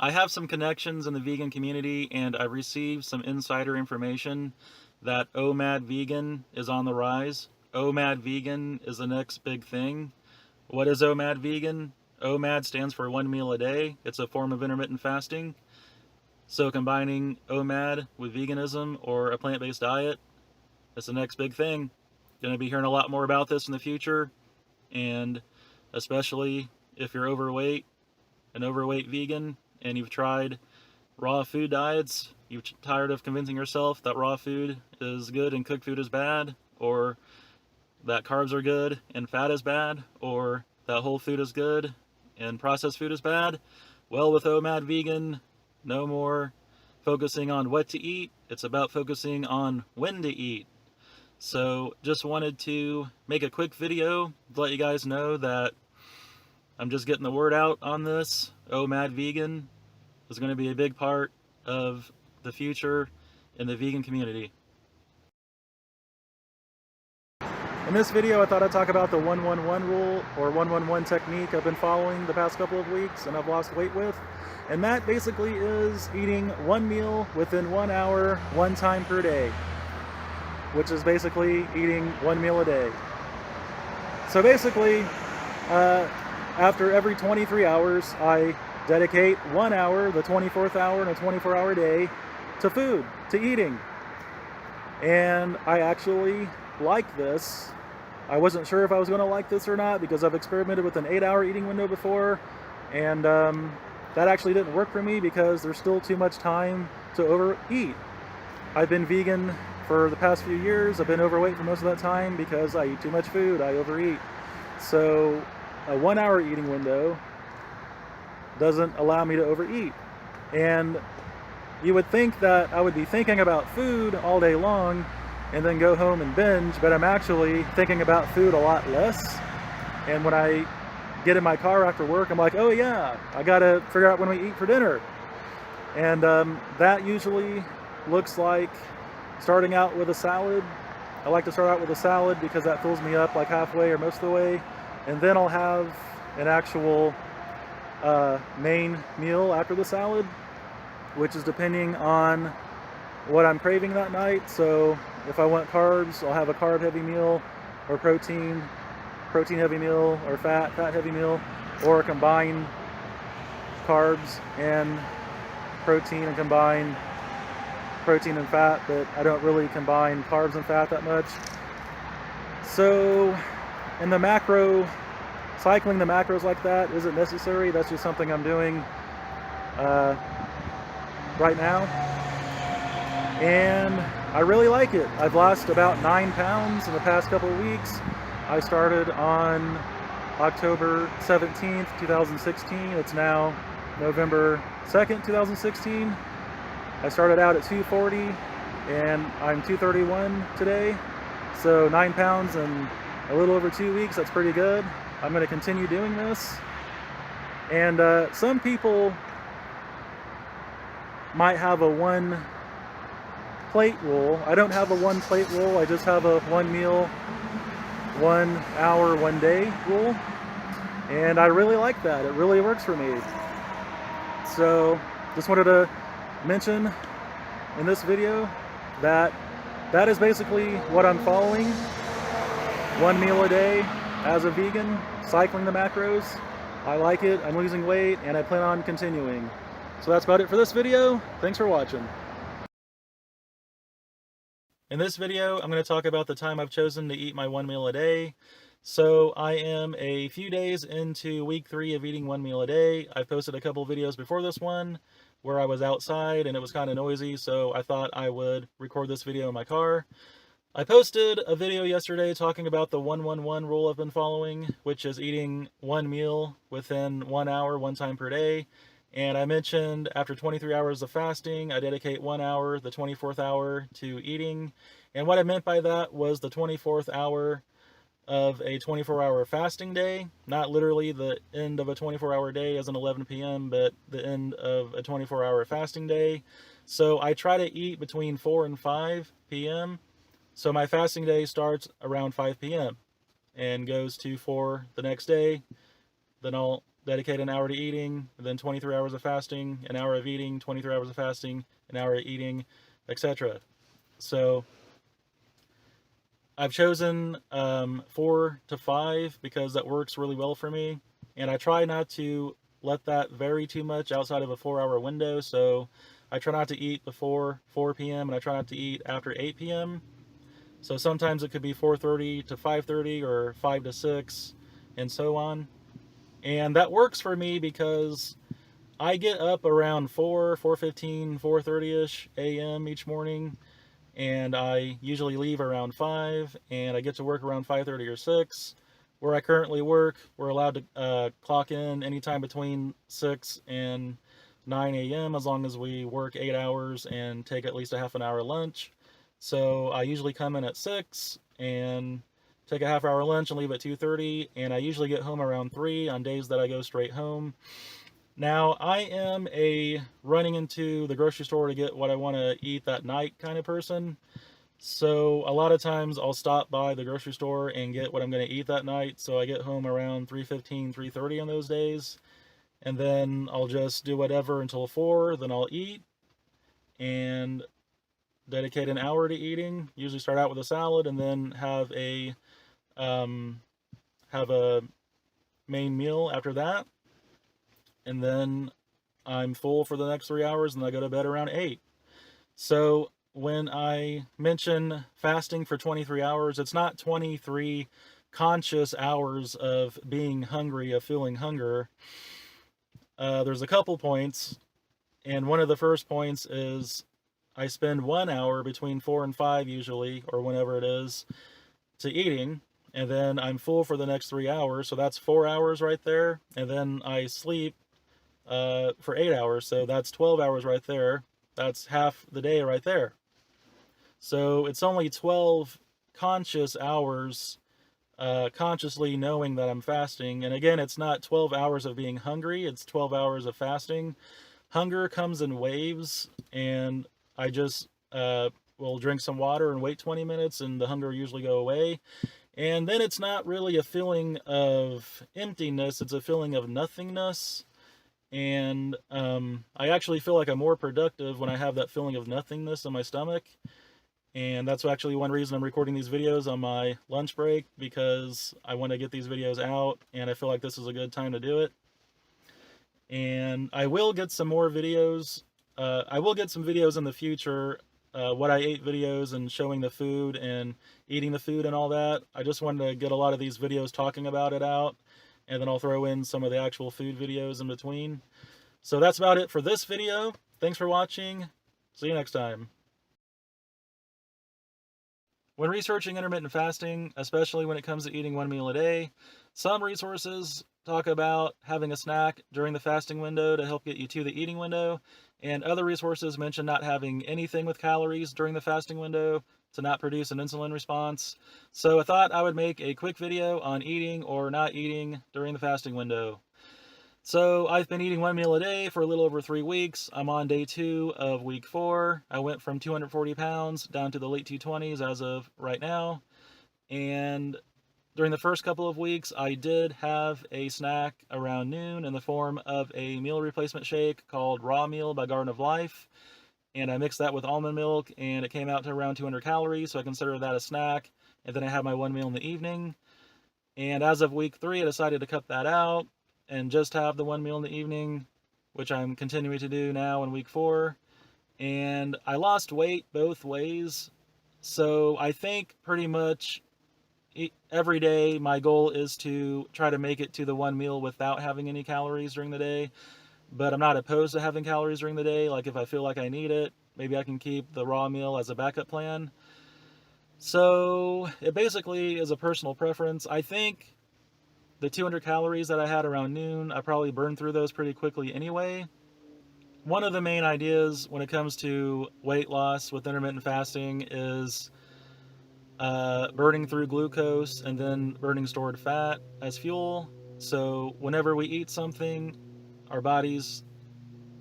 I have some connections in the vegan community, and I received some insider information that OMAD Vegan is on the rise. OMAD Vegan is the next big thing. What is OMAD Vegan? OMAD stands for 1 meal a day. It's a form of intermittent fasting. So combining OMAD with veganism or a plant-based diet, that's the next big thing. Going to be hearing a lot more about this in the future, and especially if you're overweight, an overweight vegan, and you've tried raw food diets, you're tired of convincing yourself that raw food is good and cooked food is bad, or that carbs are good and fat is bad, or that whole food is good and processed food is bad. Well, with OMAD Vegan, no more focusing on what to eat. It's about focusing on when to eat. So just wanted to make a quick video to let you guys know that I'm just getting the word out on this. OMAD Vegan is going to be a big part of the future in the vegan community. In this video, I thought I'd talk about the 1-1-1 rule, or 1-1-1 technique I've been following the past couple of weeks and I've lost weight with. And that basically is eating one meal within 1 hour, one time per day, which is basically eating one meal a day. So basically, after every 23 hours, I dedicate 1 hour, the 24th hour in a 24-hour day, to food, to eating. And I actually like this. I wasn't sure if I was going to like this or not because I've experimented with an 8-hour eating window before, and that actually didn't work for me because there's still too much time to overeat. I've been vegan for the past few years. I've been overweight for most of that time because I eat too much food, I overeat. So a 1 hour eating window doesn't allow me to overeat. And you would think that I would be thinking about food all day long and then go home and binge, but I'm actually thinking about food a lot less. And when I get in my car after work, I'm like, oh yeah, I gotta figure out when we eat for dinner. And that usually looks like starting out with a salad. I like to start out with a salad because that fills me up like halfway or most of the way. And then I'll have an actual main meal after the salad, which is depending on what I'm craving that night. So if I want carbs, I'll have a carb heavy meal, or protein heavy meal, or fat heavy meal, or combine carbs and protein and combine protein and fat, but I don't really combine carbs and fat that much. So in the macro, cycling the macros like that isn't necessary. That's just something I'm doing right now. And I really like it. I've lost about 9 pounds in the past couple of weeks. I started on October 17th, 2016. It's now November 2nd, 2016. I started out at 240 and I'm 231 today. So 9 pounds in a little over 2 weeks, that's pretty good. I'm going to continue doing this. And some people might have a 1 plate rule. I don't have a 1 plate rule. I just have a 1 meal, 1 hour, 1 day rule. And I really like that. It really works for me. So just wanted to mention in this video that that is basically what I'm following. 1 meal a day as a vegan, cycling the macros. I like it. I'm losing weight and I plan on continuing. So that's about it for this video. Thanks for watching. In this video, I'm going to talk about the time I've chosen to eat my 1 meal a day. So I am a few days into week 3 of eating 1 meal a day. I've posted a couple videos before this one where I was outside and it was kind of noisy, so I thought I would record this video in my car. I posted a video yesterday talking about the 1-1-1 rule I've been following, which is eating 1 meal within 1 hour, 1 time per day. And I mentioned after 23 hours of fasting, I dedicate 1 hour, the 24th hour, to eating. And what I meant by that was the 24th hour of a 24-hour fasting day, not literally the end of a 24-hour day as an 11 p.m., but the end of a 24-hour fasting day. So I try to eat between 4 and 5 p.m. So my fasting day starts around 5 p.m. and goes to 4 the next day. Then I'll dedicate an hour to eating, and then 23 hours of fasting, an hour of eating, 23 hours of fasting, an hour of eating, etc. So I've chosen 4 to 5 because that works really well for me, and I try not to let that vary too much outside of a 4-hour window. So I try not to eat before 4 p.m. and I try not to eat after 8 p.m. So sometimes it could be 4:30 to 5:30 or 5 to 6 and so on. And that works for me because I get up around 4:15, 4:30ish a.m. each morning, and I usually leave around 5, and I get to work around 5:30 or 6. Where I currently work, we're allowed to clock in anytime between 6 and 9 a.m. as long as we work 8 hours and take at least a half an hour lunch. So I usually come in at 6 and take a half-hour lunch and leave at 2:30, and I usually get home around 3 on days that I go straight home. Now, I am a running into the grocery store to get what I want to eat that night kind of person. So a lot of times I'll stop by the grocery store and get what I'm going to eat that night. So I get home around 3:15, 3:30 on those days. And then I'll just do whatever until 4. Then I'll eat and dedicate an hour to eating. Usually start out with a salad and then um, have a main meal after that. And then I'm full for the next 3 hours and I go to bed around 8. So when I mention fasting for 23 hours, it's not 23 conscious hours of being hungry, of feeling hunger. There's a couple points, and one of the first points is I spend 1 hour between 4 and 5 usually, or whenever it is, to eating, and then I'm full for the next 3 hours, so that's 4 hours right there, and then I sleep for 8 hours, so that's 12 hours right there. That's half the day right there. So it's only 12 conscious hours, consciously knowing that I'm fasting. And again, it's not 12 hours of being hungry, it's 12 hours of fasting. Hunger comes in waves, and I just will drink some water and wait 20 minutes, and the hunger usually go away. And then it's not really a feeling of emptiness, it's a feeling of nothingness. And I actually feel like I'm more productive when I have that feeling of nothingness in my stomach. And that's actually one reason I'm recording these videos on my lunch break, because I want to get these videos out, and I feel like this is a good time to do it. And I will get some more videos. I will get some videos in the future, what I ate videos and showing the food and eating the food and all that. I just wanted to get a lot of these videos talking about it out, and then I'll throw in some of the actual food videos in between. So that's about it for this video. Thanks for watching. See you next time. When researching intermittent fasting, especially when it comes to eating 1 meal a day, some resources talk about having a snack during the fasting window to help get you to the eating window, and other resources mention not having anything with calories during the fasting window to not produce an insulin response. So I thought I would make a quick video on eating or not eating during the fasting window. So I've been eating 1 meal a day for a little over 3 weeks. I'm on day 2 of week 4. I went from 240 pounds down to the late 220s as of right now. And during the first couple of weeks, I did have a snack around noon in the form of a meal replacement shake called Raw Meal by Garden of Life. And I mixed that with almond milk, and it came out to around 200 calories, so I consider that a snack. And then I had my 1 meal in the evening. And as of week 3, I decided to cut that out and just have the 1 meal in the evening, which I'm continuing to do now in week 4. And I lost weight both ways. So I think pretty much every day my goal is to try to make it to the 1 meal without having any calories during the day. But I'm not opposed to having calories during the day. Like if I feel like I need it, maybe I can keep the raw meal as a backup plan. So it basically is a personal preference. I think the 200 calories that I had around noon, I probably burned through those pretty quickly anyway. One of the main ideas when it comes to weight loss with intermittent fasting is burning through glucose and then burning stored fat as fuel. So whenever we eat something, our bodies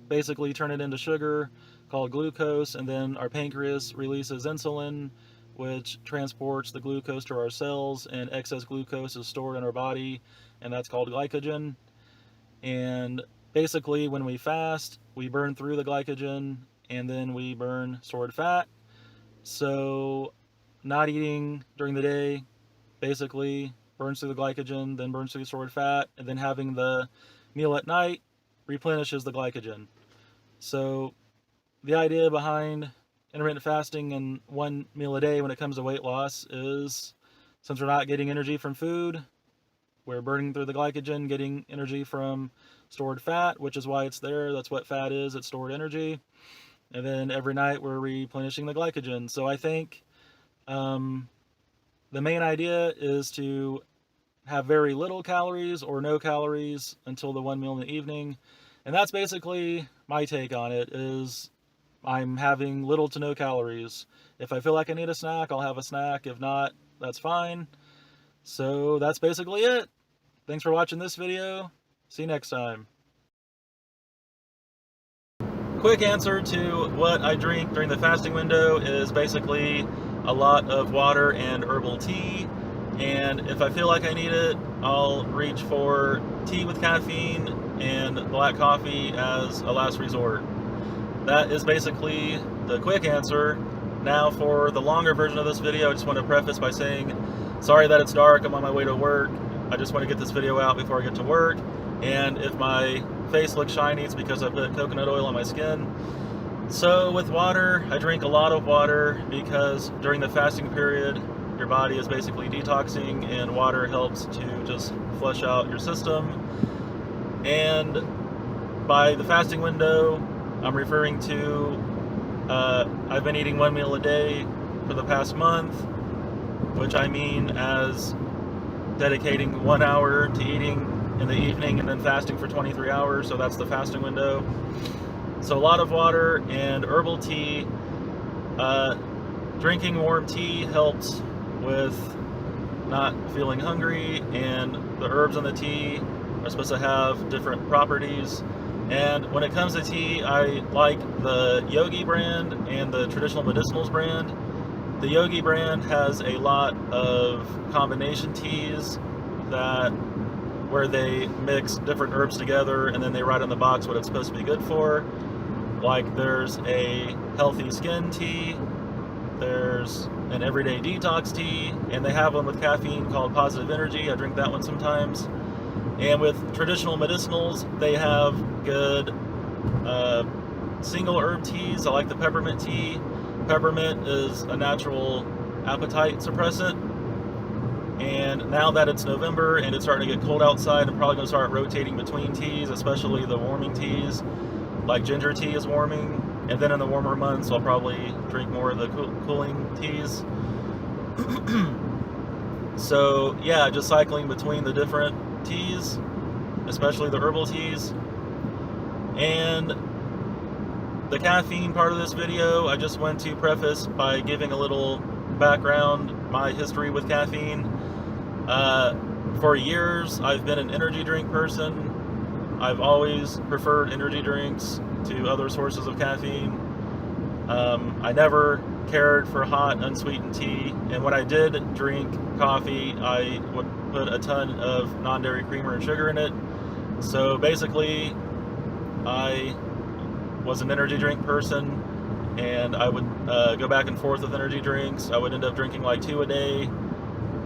basically turn it into sugar called glucose, and then our pancreas releases insulin, which transports the glucose to our cells, and excess glucose is stored in our body, and that's called glycogen. And basically, when we fast, we burn through the glycogen and then we burn stored fat. So not eating during the day basically burns through the glycogen, then burns through the stored fat, and then having the meal at night replenishes the glycogen. So the idea behind intermittent fasting and one meal a day when it comes to weight loss is, since we're not getting energy from food, we're burning through the glycogen, getting energy from stored fat, which is why it's there. That's what fat is, it's stored energy. And then every night we're replenishing the glycogen. So I think the main idea is to have very little calories or no calories until the one meal in the evening. And that's basically my take on it, is I'm having little to no calories. If I feel like I need a snack, I'll have a snack. If not, that's fine. So that's basically it. Thanks for watching this video. See you next time. Quick answer to what I drink during the fasting window is basically a lot of water and herbal tea. And if I feel like I need it, I'll reach for tea with caffeine and black coffee as a last resort. That is basically the quick answer. Now for the longer version of this video, I just want to preface by saying, sorry that it's dark, I'm on my way to work. I just want to get this video out before I get to work. And if my face looks shiny, it's because I put coconut oil on my skin. So with water, I drink a lot of water because during the fasting period, your body is basically detoxing and water helps to just flush out your system. And by the fasting window, I'm referring to I've been eating one meal a day for the past month, which I mean as dedicating 1 hour to eating in the evening and then fasting for 23 hours, so that's the fasting window. So a lot of water and herbal tea. Drinking warm tea helps with not feeling hungry, and the herbs in the tea are supposed to have different properties. And when it comes to tea, I like the Yogi brand and the traditional medicinals brand. The Yogi brand has a lot of combination teas where they mix different herbs together and then they write on the box what it's supposed to be good for. Like there's a healthy skin tea, there's an everyday detox tea, and they have one with caffeine called Positive Energy. I drink that one sometimes. And with traditional medicinals, they have good single herb teas. I like the peppermint tea. Peppermint is a natural appetite suppressant. And now that it's November and it's starting to get cold outside, I'm probably going to start rotating between teas, especially the warming teas. Like ginger tea is warming, and then in the warmer months I'll probably drink more of the cooling teas. So yeah, just cycling between the different teas, especially the herbal teas. And the caffeine part of this video, I just want to preface by giving a little background, my history with caffeine. For years, I've been an energy drink person. I've always preferred energy drinks to other sources of caffeine. I never cared for hot, unsweetened tea, and when I did drink coffee, I would put a ton of non-dairy creamer and sugar in it. So basically, I was an energy drink person, and I would go back and forth with energy drinks. I would end up drinking like 2 a day,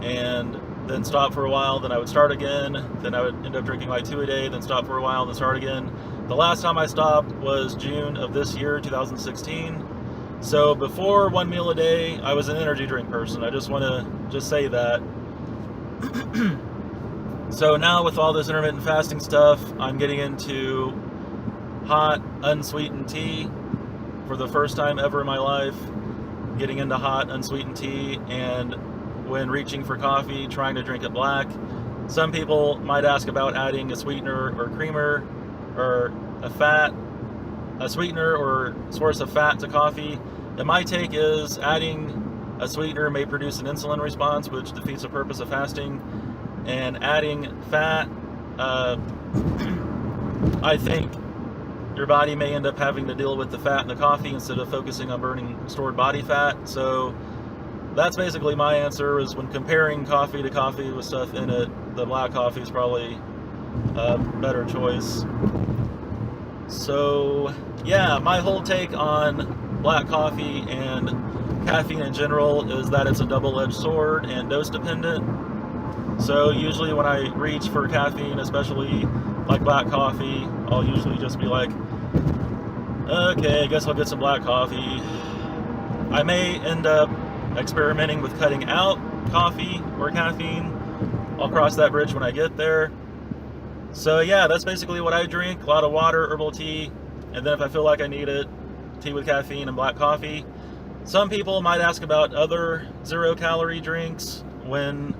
and then stop for a while, then I would start again, then I would end up drinking like 2 a day, then stop for a while, then start again. The last time I stopped was June of this year, 2016. So before one meal a day, I was an energy drink person. I just want to say that. So now with all this intermittent fasting stuff, I'm getting into hot, unsweetened tea for the first time ever in my life. Getting into hot, unsweetened tea, and when reaching for coffee, trying to drink it black. Some people might ask about adding a sweetener or creamer or a sweetener or source of fat to coffee. And my take is adding a sweetener may produce an insulin response, which defeats the purpose of fasting. And adding fat, I think your body may end up having to deal with the fat in the coffee instead of focusing on burning stored body fat. So that's basically my answer, is when comparing coffee to coffee with stuff in it, the black coffee is probably better choice. So yeah, my whole take on black coffee and caffeine in general is that it's a double-edged sword and dose dependent. So usually when I reach for caffeine, especially like black coffee, I'll usually just be like, okay, I guess I'll get some black coffee. I may end up experimenting with cutting out coffee or caffeine. I'll cross that bridge when I get there. So yeah, that's basically what I drink. A lot of water, herbal tea, and then if I feel like I need it, tea with caffeine and black coffee. Some people might ask about other zero-calorie drinks when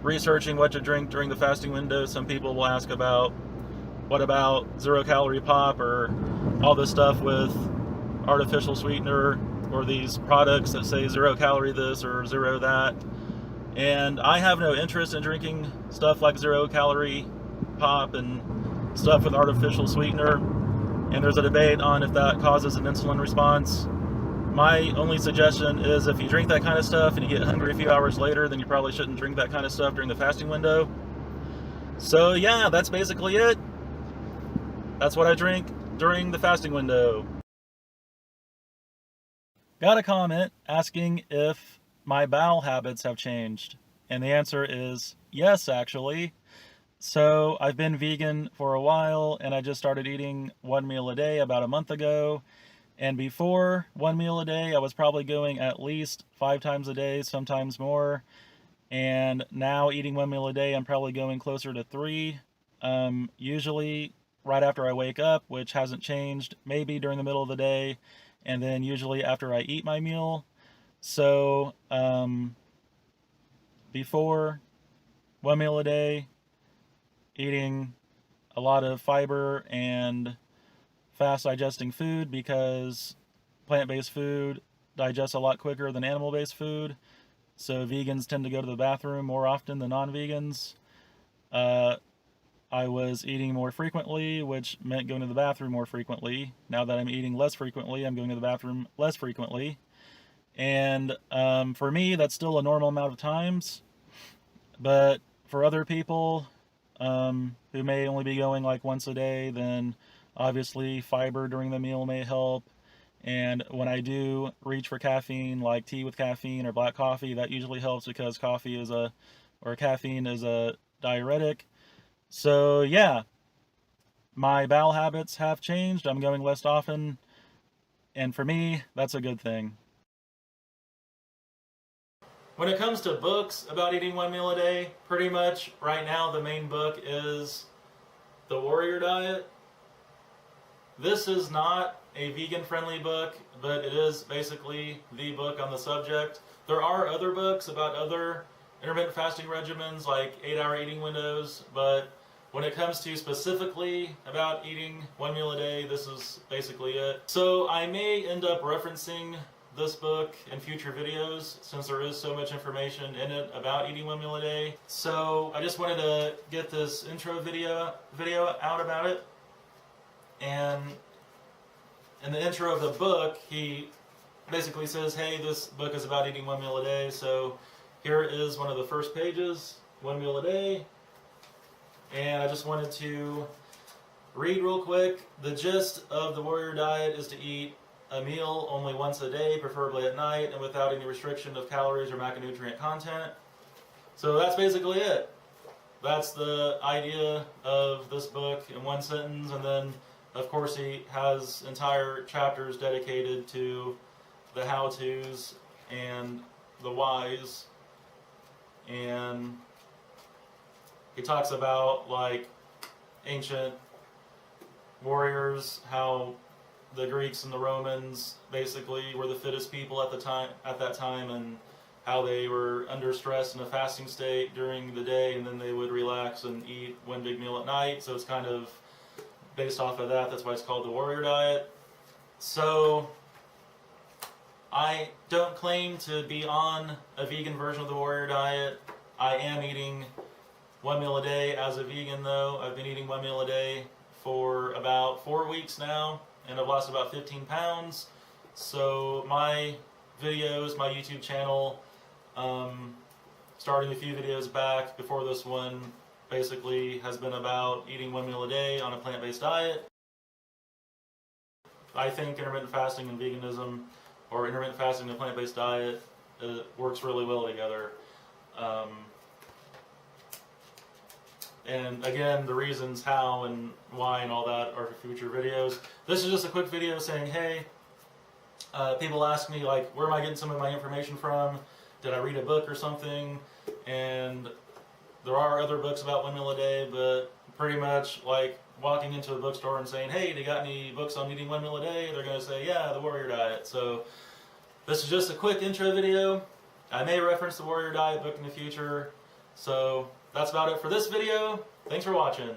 researching what to drink during the fasting window. Some people will ask about, what about zero-calorie pop or all this stuff with artificial sweetener or these products that say zero-calorie this or zero that. And I have no interest in drinking stuff like zero-calorie pop and stuff with artificial sweetener. And there's a debate on if that causes an insulin response. My only suggestion is if you drink that kind of stuff and you get hungry a few hours later, then you probably shouldn't drink that kind of stuff during the fasting window. So yeah, that's basically it. That's what I drink during the fasting window. Got a comment asking if my bowel habits have changed, and the answer is yes, actually. So I've been vegan for a while, and I just started eating one meal a day about a month ago. And before one meal a day, I was probably going at least 5 times a day, sometimes more. And now eating one meal a day, I'm probably going closer to 3. Usually right after I wake up, which hasn't changed, maybe during the middle of the day, and then usually after I eat my meal. So before one meal a day, eating a lot of fiber and fast digesting food, because plant-based food digests a lot quicker than animal-based food. So vegans tend to go to the bathroom more often than non-vegans. I was eating more frequently, which meant going to the bathroom more frequently. Now that I'm eating less frequently, I'm going to the bathroom less frequently. And for me, that's still a normal amount of times. But for other people who may only be going like once a day, then obviously fiber during the meal may help. And when I do reach for caffeine, like tea with caffeine or black coffee, that usually helps because caffeine is a diuretic. So yeah, my bowel habits have changed. I'm going less often, and for me, that's a good thing. When it comes to books about eating one meal a day, pretty much right now the main book is The Warrior Diet. This is not a vegan-friendly book, but it is basically the book on the subject. There are other books about other intermittent fasting regimens, like 8-hour eating windows, but when it comes to specifically about eating one meal a day, this is basically it. So I may end up referencing this book in future videos, since there is so much information in it about eating one meal a day. So I just wanted to get this intro video out about it. And in the intro of the book, he basically says, hey, this book is about eating one meal a day. So here is one of the first pages, one meal a day. And I just wanted to read real quick. The gist of the Warrior Diet is to eat a meal only once a day, preferably at night, and without any restriction of calories or macronutrient content. So that's basically it. That's the idea of this book in one sentence, and then of course he has entire chapters dedicated to the how-tos and the whys, and he talks about like ancient warriors, how the Greeks and the Romans basically were the fittest people at that time, and how they were under stress in a fasting state during the day, and then they would relax and eat one big meal at night. So it's kind of based off of that. That's why it's called the Warrior Diet. So I don't claim to be on a vegan version of the Warrior Diet. I am eating one meal a day as a vegan, though. I've been eating one meal a day for about 4 weeks now, and I've lost about 15 pounds. So my videos, my YouTube channel, starting a few videos back before this one, basically has been about eating 1 meal a day on a plant-based diet. I think intermittent fasting and veganism, or intermittent fasting and plant-based diet, works really well together. And again, the reasons how and why and all that are for future videos. This is just a quick video saying, hey, people ask me, like, where am I getting some of my information from? Did I read a book or something? And there are other books about 1 meal a day, but pretty much like walking into a bookstore and saying, hey, do you got any books on eating 1 meal a day? They're going to say, yeah, the Warrior Diet. So this is just a quick intro video. I may reference the Warrior Diet book in the future. So that's about it for this video. Thanks for watching.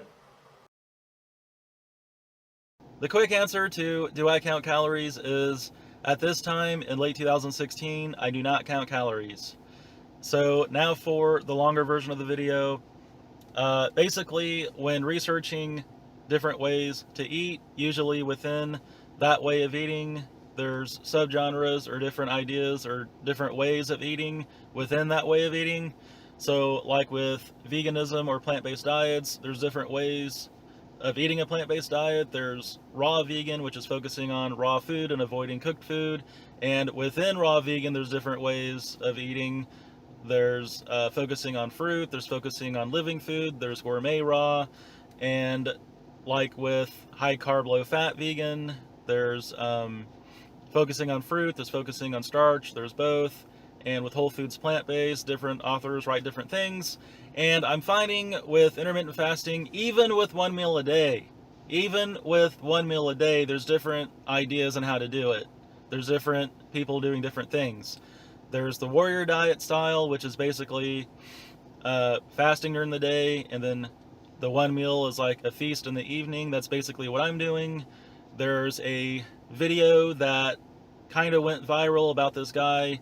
The quick answer to do I count calories is, at this time in late 2016, I do not count calories. So now for the longer version of the video. Basically, when researching different ways to eat, usually within that way of eating, there's subgenres or different ideas or different ways of eating within that way of eating. So like with veganism or plant-based diets, there's different ways of eating a plant-based diet. There's raw vegan, which is focusing on raw food and avoiding cooked food. And within raw vegan, there's different ways of eating. There's focusing on fruit, there's focusing on living food, there's gourmet raw, and like with high carb, low fat vegan, there's focusing on fruit, there's focusing on starch, there's both. And with whole foods plant-based, different authors write different things. And I'm finding with intermittent fasting, even with 1 meal a day, there's different ideas on how to do it. There's different people doing different things. There's the Warrior Diet style, which is basically fasting during the day, and then the 1 meal is like a feast in the evening. That's basically what I'm doing. There's a video that kind of went viral about this guy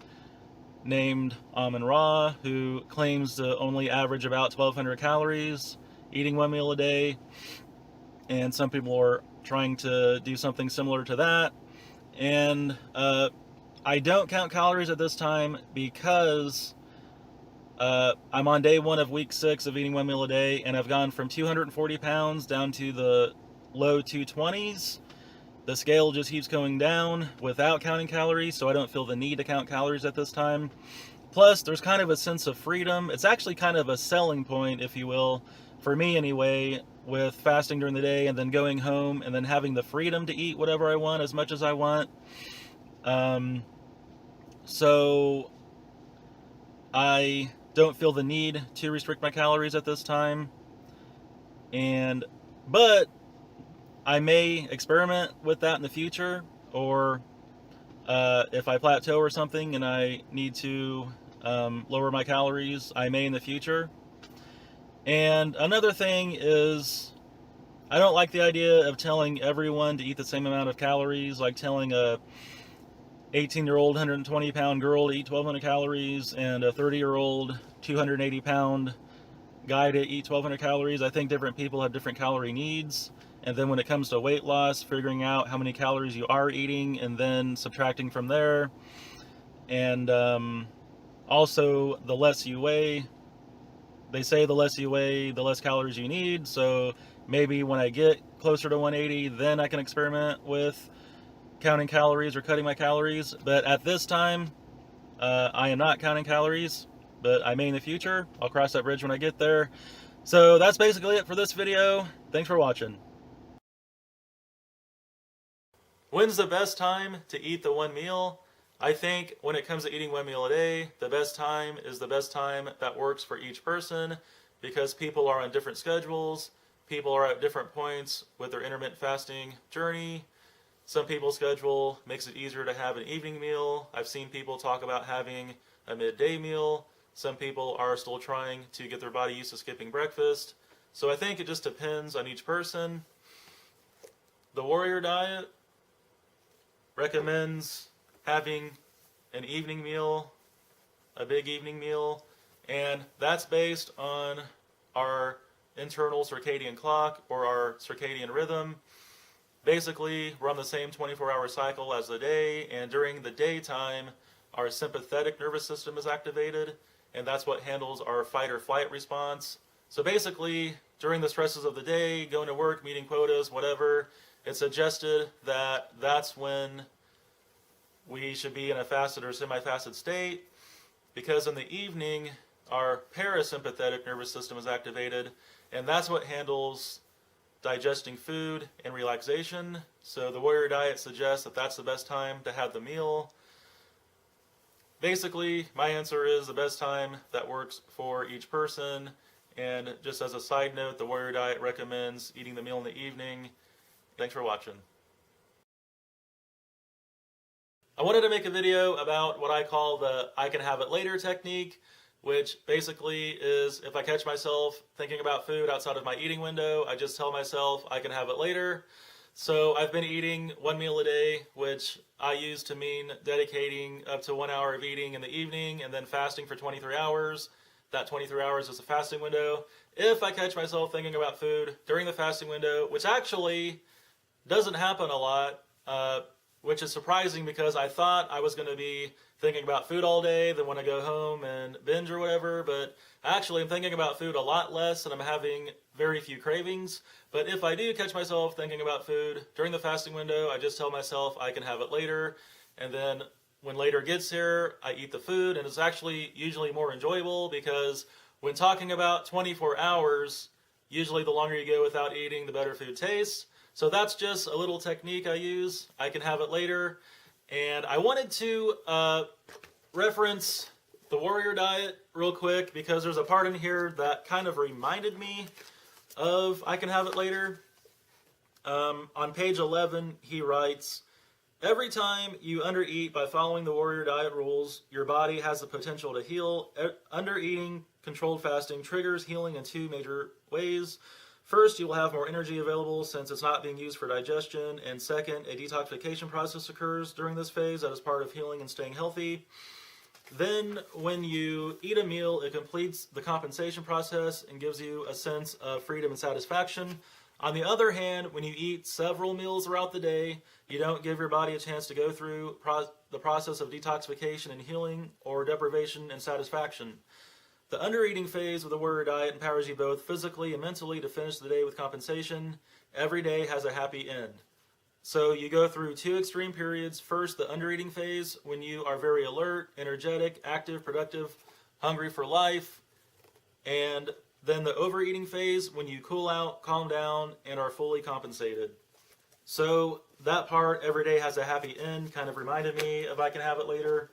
named Amin Ra, who claims to only average about 1,200 calories eating 1 meal a day. And some people are trying to do something similar to that. And I don't count calories at this time because I'm on day 1 of week 6 of eating 1 meal a day, and I've gone from 240 pounds down to the low 220s. The scale just keeps going down without counting calories, so I don't feel the need to count calories at this time. Plus, there's kind of a sense of freedom. It's actually kind of a selling point, if you will, for me anyway, with fasting during the day and then going home and then having the freedom to eat whatever I want as much as I want. So I don't feel the need to restrict my calories at this time. But I may experiment with that in the future, or if I plateau or something and I need to lower my calories, I may in the future. And another thing is, I don't like the idea of telling everyone to eat the same amount of calories, like telling a 18-year-old 120-pound girl to eat 1,200 calories and a 30-year-old 280-pound guy to eat 1,200 calories. I think different people have different calorie needs. And then when it comes to weight loss, figuring out how many calories you are eating and then subtracting from there. And also, the less you weigh, they say the less you weigh, the less calories you need. So maybe when I get closer to 180, then I can experiment with counting calories or cutting my calories. But at this time, I am not counting calories, but I may in the future. I'll cross that bridge when I get there. So that's basically it for this video. Thanks for watching. When's the best time to eat the 1 meal? I think when it comes to eating 1 meal a day, the best time is the best time that works for each person, because people are on different schedules. People are at different points with their intermittent fasting journey. Some people's schedule makes it easier to have an evening meal. I've seen people talk about having a midday meal. Some people are still trying to get their body used to skipping breakfast. So I think it just depends on each person. The Warrior Diet recommends having an evening meal, a big evening meal, and that's based on our internal circadian clock or our circadian rhythm. Basically, we're on the same 24-hour cycle as the day, and during the daytime, our sympathetic nervous system is activated, and that's what handles our fight or flight response. So basically, during the stresses of the day, going to work, meeting quotas, whatever, it's suggested that that's when we should be in a fasted or semi-fasted state, because in the evening, our parasympathetic nervous system is activated, and that's what handles digesting food and relaxation. So the Warrior Diet suggests that that's the best time to have the meal. Basically, my answer is the best time that works for each person. And just as a side note, the Warrior Diet recommends eating the meal in the evening. Thanks for watching. I wanted to make a video about what I call the I can have it later technique, which basically is if I catch myself thinking about food outside of my eating window, I just tell myself I can have it later. So I've been eating one meal a day, which I use to mean dedicating up to 1 hour of eating in the evening and then fasting for 23 hours. That 23 hours is a fasting window. If I catch myself thinking about food during the fasting window, which actually doesn't happen a lot, which is surprising because I thought I was going to be thinking about food all day, then when I go home and binge or whatever, but actually I'm thinking about food a lot less and I'm having very few cravings. But if I do catch myself thinking about food during the fasting window, I just tell myself I can have it later, and then when later gets here, I eat the food, and it's actually usually more enjoyable because when talking about 24 hours, usually the longer you go without eating, the better food tastes. So that's just a little technique I use. I can have it later. And I wanted to reference the Warrior Diet real quick because there's a part in here that kind of reminded me of I can have it later. On page 11, he writes, every time you undereat by following the Warrior Diet rules, your body has the potential to heal. Undereating, controlled fasting triggers healing in two major ways. First, you will have more energy available since it's not being used for digestion, and second, a detoxification process occurs during this phase that is part of healing and staying healthy. Then, when you eat a meal, it completes the compensation process and gives you a sense of freedom and satisfaction. On the other hand, when you eat several meals throughout the day, you don't give your body a chance to go through the process of detoxification and healing, or deprivation and satisfaction. The undereating phase of the Warrior Diet empowers you both physically and mentally to finish the day with compensation. Every day has a happy end. So you go through two extreme periods. First, the undereating phase, when you are very alert, energetic, active, productive, hungry for life. And then the overeating phase, when you cool out, calm down, and are fully compensated. So that part, every day has a happy end, kind of reminded me of I can have it later.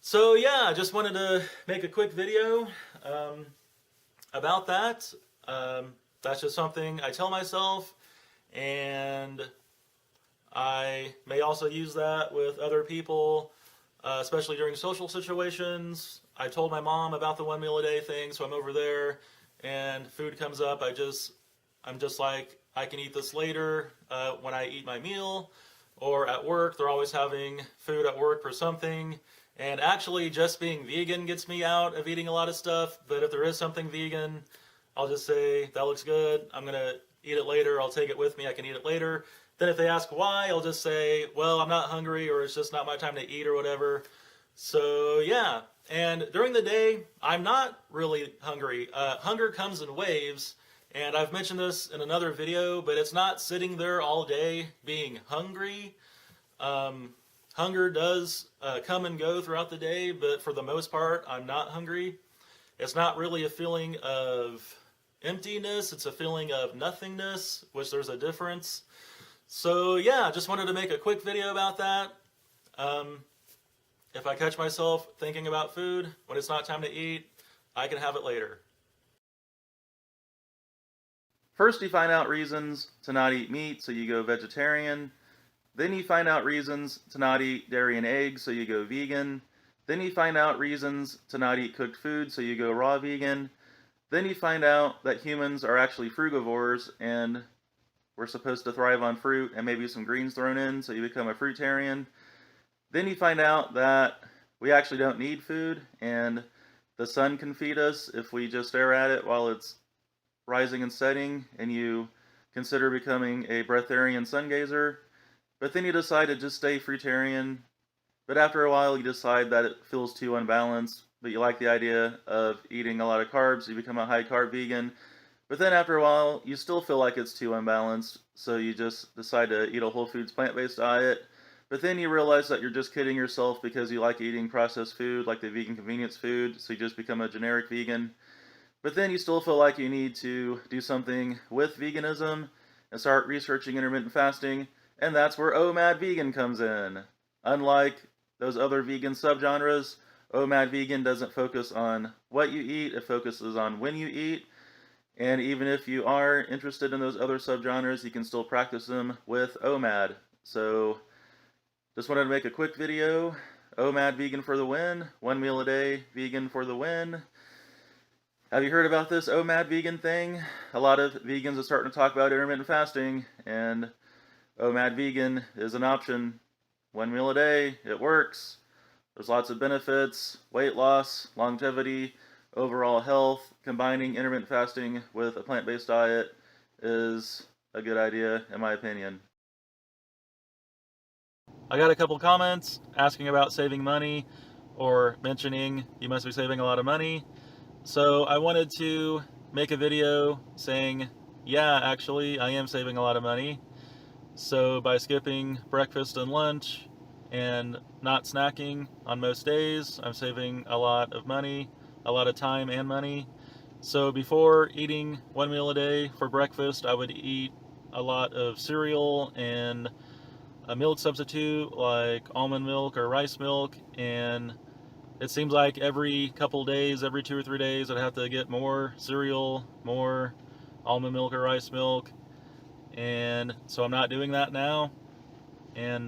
So yeah, I just wanted to make a quick video about that. That's just something I tell myself, and I may also use that with other people, especially during social situations. I told my mom about the 1 meal a day thing, so I'm over there and food comes up. I'm just like, I can eat this later when I eat my meal. Or at work, they're always having food at work for something. And actually, just being vegan gets me out of eating a lot of stuff. But if there is something vegan, I'll just say, that looks good. I'm going to eat it later. I'll take it with me. I can eat it later. Then if they ask why, I'll just say, well, I'm not hungry, or it's just not my time to eat, or whatever. So yeah. And during the day, I'm not really hungry. Hunger comes in waves. And I've mentioned this in another video, but it's not sitting there all day being hungry. Hunger does come and go throughout the day, but for the most part, I'm not hungry. It's not really a feeling of emptiness, it's a feeling of nothingness, which there's a difference. So yeah, just wanted to make a quick video about that. If I catch myself thinking about food when it's not time to eat, I can have it later. First, you find out reasons to not eat meat, so you go vegetarian. Then you find out reasons to not eat dairy and eggs, so you go vegan. Then you find out reasons to not eat cooked food, so you go raw vegan. Then you find out that humans are actually frugivores, and we're supposed to thrive on fruit and maybe some greens thrown in, so you become a fruitarian. Then you find out that we actually don't need food, and the sun can feed us if we just stare at it while it's rising and setting, and you consider becoming a breatharian sun gazer. But then you decide to just stay fruitarian, but after a while you decide that it feels too unbalanced but you like the idea of eating a lot of carbs, you become a high carb vegan. But then after a while, you still feel like it's too unbalanced, so you just decide to eat a whole foods plant-based diet. But then you realize that you're just kidding yourself because you like eating processed food, like the vegan convenience food, so you just become a generic vegan. But then you still feel like you need to do something with veganism and start researching intermittent fasting, and that's where OMAD Vegan comes in. Unlike those other vegan subgenres, OMAD Vegan doesn't focus on what you eat, it focuses on when you eat. And even if you are interested in those other subgenres, you can still practice them with OMAD. So just wanted to make a quick video. OMAD Vegan for the win. 1 meal a day, vegan for the win. Have you heard about this OMAD vegan thing? A lot of vegans are starting to talk about intermittent fasting, and OMAD vegan is an option. 1 meal a day, it works. There's lots of benefits, weight loss, longevity, overall health. Combining intermittent fasting with a plant-based diet is a good idea, in my opinion. I got a couple comments asking about saving money or mentioning you must be saving a lot of money. So I wanted to make a video saying, yeah, actually, I am saving a lot of money. So by skipping breakfast and lunch and not snacking on most days, I'm saving a lot of money, a lot of time and money. So before eating 1 meal a day for breakfast, I would eat a lot of cereal and a milk substitute like almond milk or rice milk, and it seems like every couple days, every 2 or 3 days, I'd have to get more cereal, more almond milk or rice milk, and so I'm not doing that now. And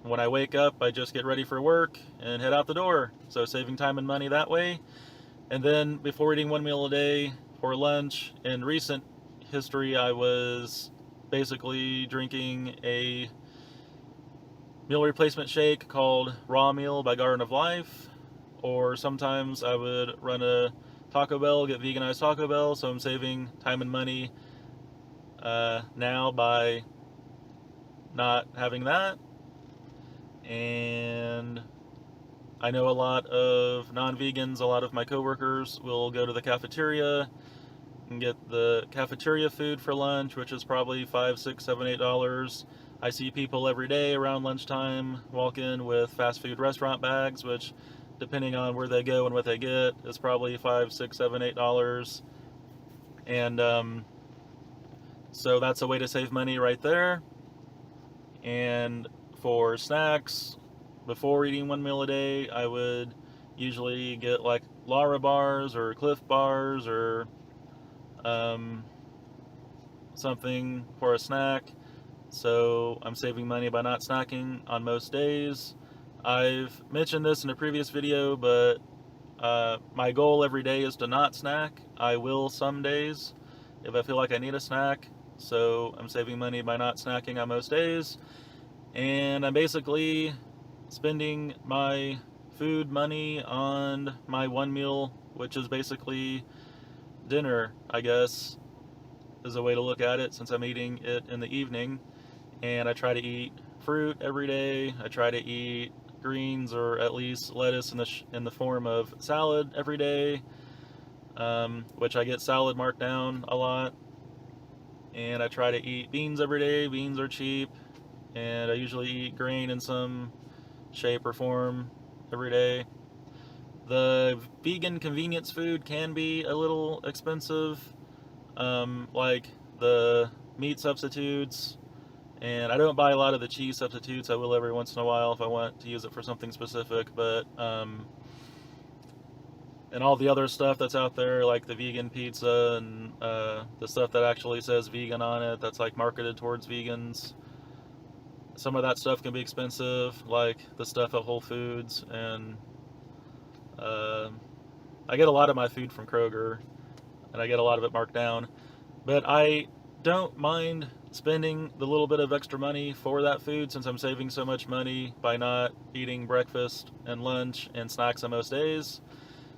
when I wake up, I just get ready for work and head out the door, so saving time and money that way. And then before eating 1 meal a day for lunch, in recent history, I was basically drinking a meal replacement shake called Raw Meal by Garden of Life, or sometimes I would run a Taco Bell, get veganized Taco Bell, so I'm saving time and money now by not having that. And I know a lot of non-vegans, a lot of my coworkers will go to the cafeteria and get the cafeteria food for lunch, which is probably $5, $6, $7, $8. I see people every day around lunchtime walk in with fast food restaurant bags, which, depending on where they go and what they get, is probably $5, $6, $7, $8. And so that's a way to save money right there. And for snacks, before eating 1 meal a day, I would usually get like Lara bars or Cliff bars or something for a snack. So I'm saving money by not snacking on most days. I've mentioned this in a previous video, but my goal every day is to not snack. I will some days if I feel like I need a snack. So I'm saving money by not snacking on most days. And I'm basically spending my food money on my 1 meal, which is basically dinner, I guess, is a way to look at it, since I'm eating it in the evening. And I try to eat fruit every day. I try to eat greens, or at least lettuce in the form of salad every day, which I get salad marked down a lot. And I try to eat beans every day. Beans are cheap, and I usually eat grain in some shape or form every day. The vegan convenience food can be a little expensive, like the meat substitutes, and I don't buy a lot of the cheese substitutes. I will every once in a while if I want to use it for something specific, but and all the other stuff that's out there, like the vegan pizza and the stuff that actually says vegan on it, that's like marketed towards vegans, some of that stuff can be expensive, like the stuff at Whole Foods. And I get a lot of my food from Kroger, and I get a lot of it marked down, but I don't mind spending the little bit of extra money for that food, since I'm saving so much money by not eating breakfast and lunch and snacks on most days.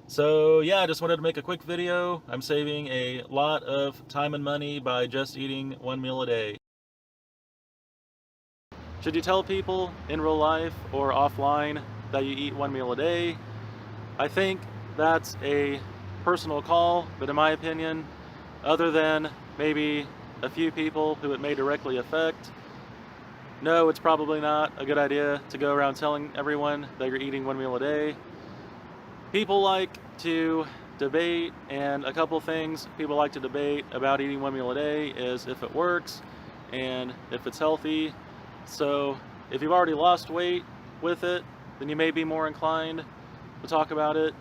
So yeah, I just wanted to make a quick video. I'm saving a lot of time and money by just eating 1 meal a day. Should you tell people in real life or offline that you eat one meal a day. I think that's a personal call, but in my opinion, other than maybe a few people who it may directly affect, no, it's probably not a good idea to go around telling everyone that you're eating one meal a day. People like to debate, and a couple things people like to debate about eating one meal a day is if it works and if it's healthy. So if you've already lost weight with it, then you may be more inclined to talk about it,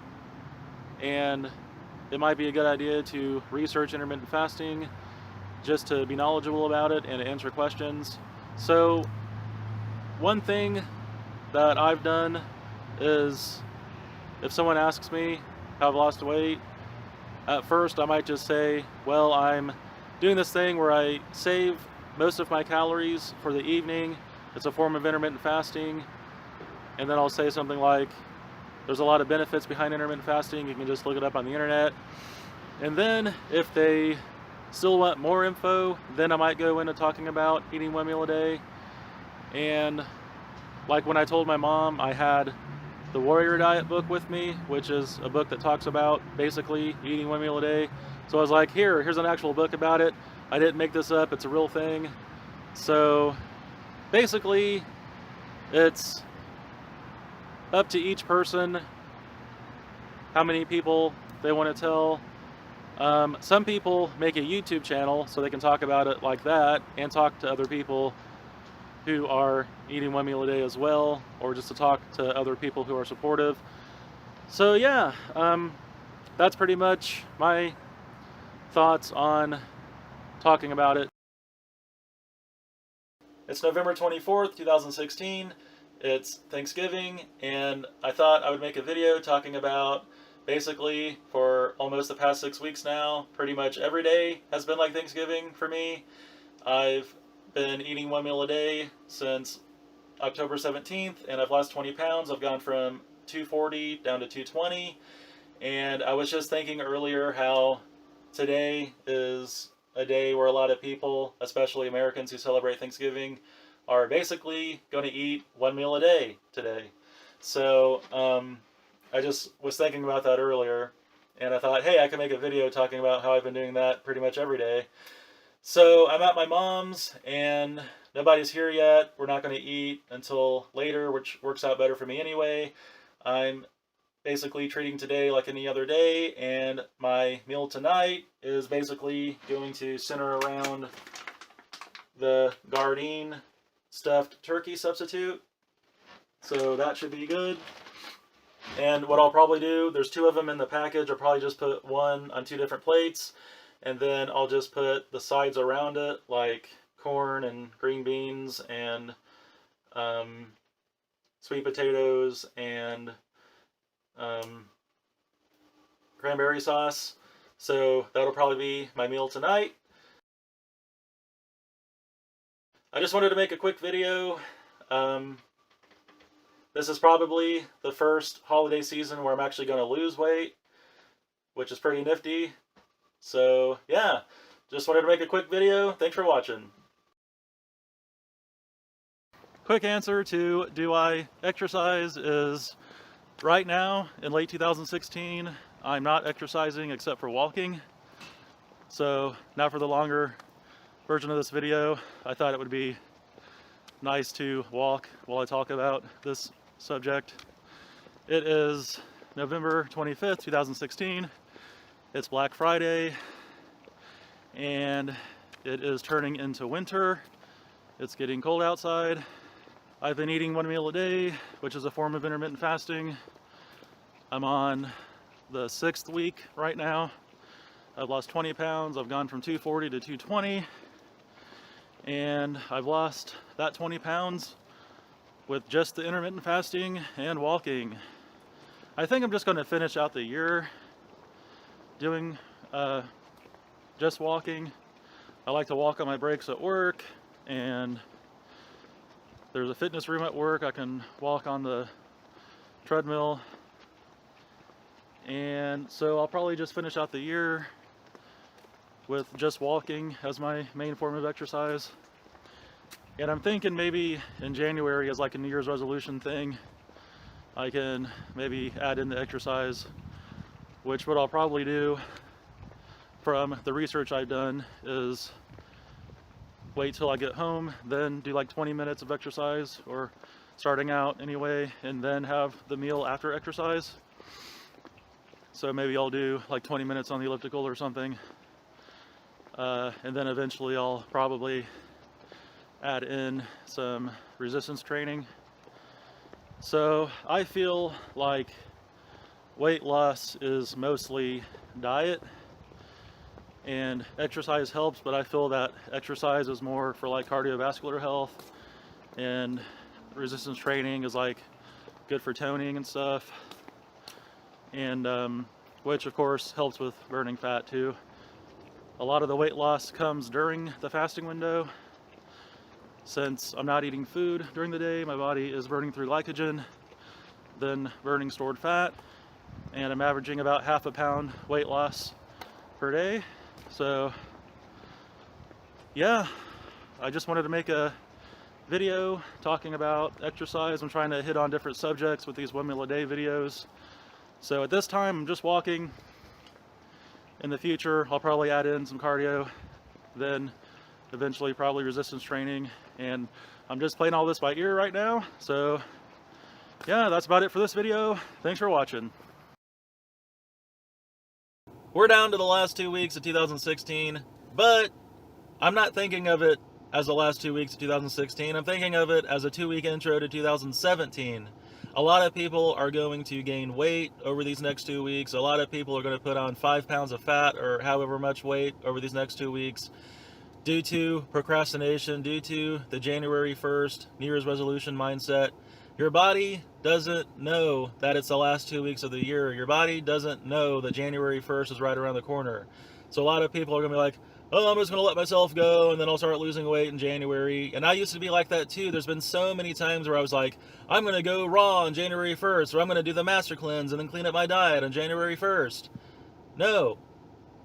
and it might be a good idea to research intermittent fasting just to be knowledgeable about it and to answer questions. So one thing that I've done is, if someone asks me how I've lost weight, at first I might just say, well, I'm doing this thing where I save most of my calories for the evening. It's a form of intermittent fasting. And then I'll say something like, there's a lot of benefits behind intermittent fasting. You can just look it up on the internet. And then if they still want more info, then I might go into talking about eating one meal a day. And like when I told my mom I had the Warrior Diet book with me, which is a book that talks about basically eating one meal a day. So I was like, here's an actual book about it. I didn't make this up, it's a real thing. So basically, it's up to each person how many people they want to tell. Some people make a YouTube channel so they can talk about it like that and talk to other people who are eating one meal a day as well, or just to talk to other people who are supportive. So yeah, that's pretty much my thoughts on talking about it. It's November 24th, 2016. It's Thanksgiving, and I thought I would make a video talking about basically for almost the past 6 weeks now, pretty much every day has been like Thanksgiving for me. I've been eating one meal a day since October 17th, and I've lost 20 pounds. I've gone from 240 down to 220, and I was just thinking earlier how today is a day where a lot of people, especially Americans who celebrate Thanksgiving, are basically going to eat one meal a day today. So I just was thinking about that earlier, and I thought, hey, I can make a video talking about how I've been doing that pretty much every day. So I'm at my mom's, and nobody's here yet. We're not going to eat until later, which works out better for me anyway. I'm basically treating today like any other day, and my meal tonight is basically going to center around the Gardein stuffed turkey substitute. So that should be good. And what I'll probably do, there's 2 of them in the package. I'll probably just put one on 2 different plates, and then I'll just put the sides around it, like corn and green beans and sweet potatoes and cranberry sauce. So that'll probably be my meal tonight. I just wanted to make a quick video. This is probably the first holiday season where I'm actually going to lose weight, which is pretty nifty. So yeah, just wanted to make a quick video. Thanks for watching. Quick answer to do I exercise is right now in late 2016, I'm not exercising except for walking. So now for the longer version of this video, I thought it would be nice to walk while I talk about this subject. It is November 25th, 2016. It's Black Friday, and it is turning into winter. It's getting cold outside. I've been eating one meal a day, which is a form of intermittent fasting. I'm on the 6th week right now. I've lost 20 pounds. I've gone from 240 to 220, and I've lost that 20 pounds with just the intermittent fasting and walking. I think I'm just going to finish out the year doing just walking. I like to walk on my breaks at work, and there's a fitness room at work. I can walk on the treadmill, and so I'll probably just finish out the year with just walking as my main form of exercise. And I'm thinking maybe in January as like a New Year's resolution thing, I can maybe add in the exercise, which what I'll probably do from the research I've done is wait till I get home, then do like 20 minutes of exercise, or starting out anyway, and then have the meal after exercise. So maybe I'll do like 20 minutes on the elliptical or something, and then eventually I'll probably add in some resistance training. So I feel like weight loss is mostly diet, and exercise helps, but I feel that exercise is more for like cardiovascular health, and resistance training is like good for toning and stuff, and which of course helps with burning fat too. A lot of the weight loss comes during the fasting window. Since I'm not eating food during the day, my body is burning through glycogen, then burning stored fat, and I'm averaging about half a pound weight loss per day. So yeah, I just wanted to make a video talking about exercise. I'm trying to hit on different subjects with these 1 meal a day videos. So at this time I'm just walking. In the future I'll probably add in some cardio, then eventually probably resistance training, and I'm just playing all this by ear right now. So yeah, that's about it for this video. Thanks for watching. We're down to the last 2 weeks of 2016, but I'm not thinking of it as the last 2 weeks of 2016. I'm thinking of it as a 2-week intro to 2017. A lot of people are going to gain weight over these next 2 weeks. A lot of people are going to put on 5 pounds of fat or however much weight over these next 2 weeks due to procrastination, due to the January 1st New Year's resolution mindset. Your body doesn't know that it's the last 2 weeks of the year. Your body doesn't know that January 1st is right around the corner. So a lot of people are going to be like, oh, I'm just going to let myself go and then I'll start losing weight in January. And I used to be like that too. There's been so many times where I was like, I'm going to go raw on January 1st, or I'm going to do the master cleanse and then clean up my diet on January 1st. No.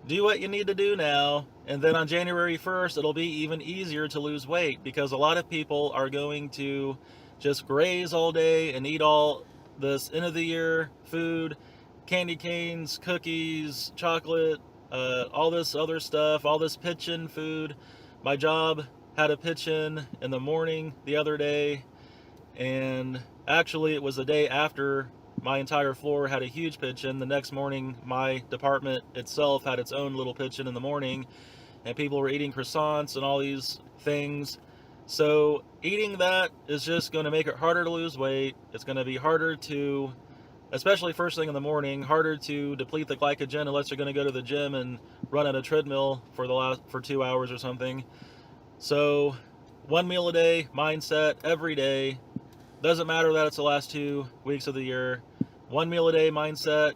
Do what you need to do now, and then on January 1st, it'll be even easier to lose weight, because a lot of people are going to just graze all day and eat all this end of the year food, candy canes, cookies, chocolate, all this other stuff, all this pitch-in food. My job had a pitch-in in the morning the other day, and actually it was the day after my entire floor had a huge pitch-in. The next morning, my department itself had its own little pitch-in in the morning, and people were eating croissants and all these things. So eating that is just going to make it harder to lose weight. It's going to be harder to, especially first thing in the morning, harder to deplete the glycogen unless you're going to go to the gym and run on a treadmill for 2 hours or something. So 1 meal a day mindset every day. Doesn't matter that it's the last 2 weeks of the year. 1 meal a day mindset.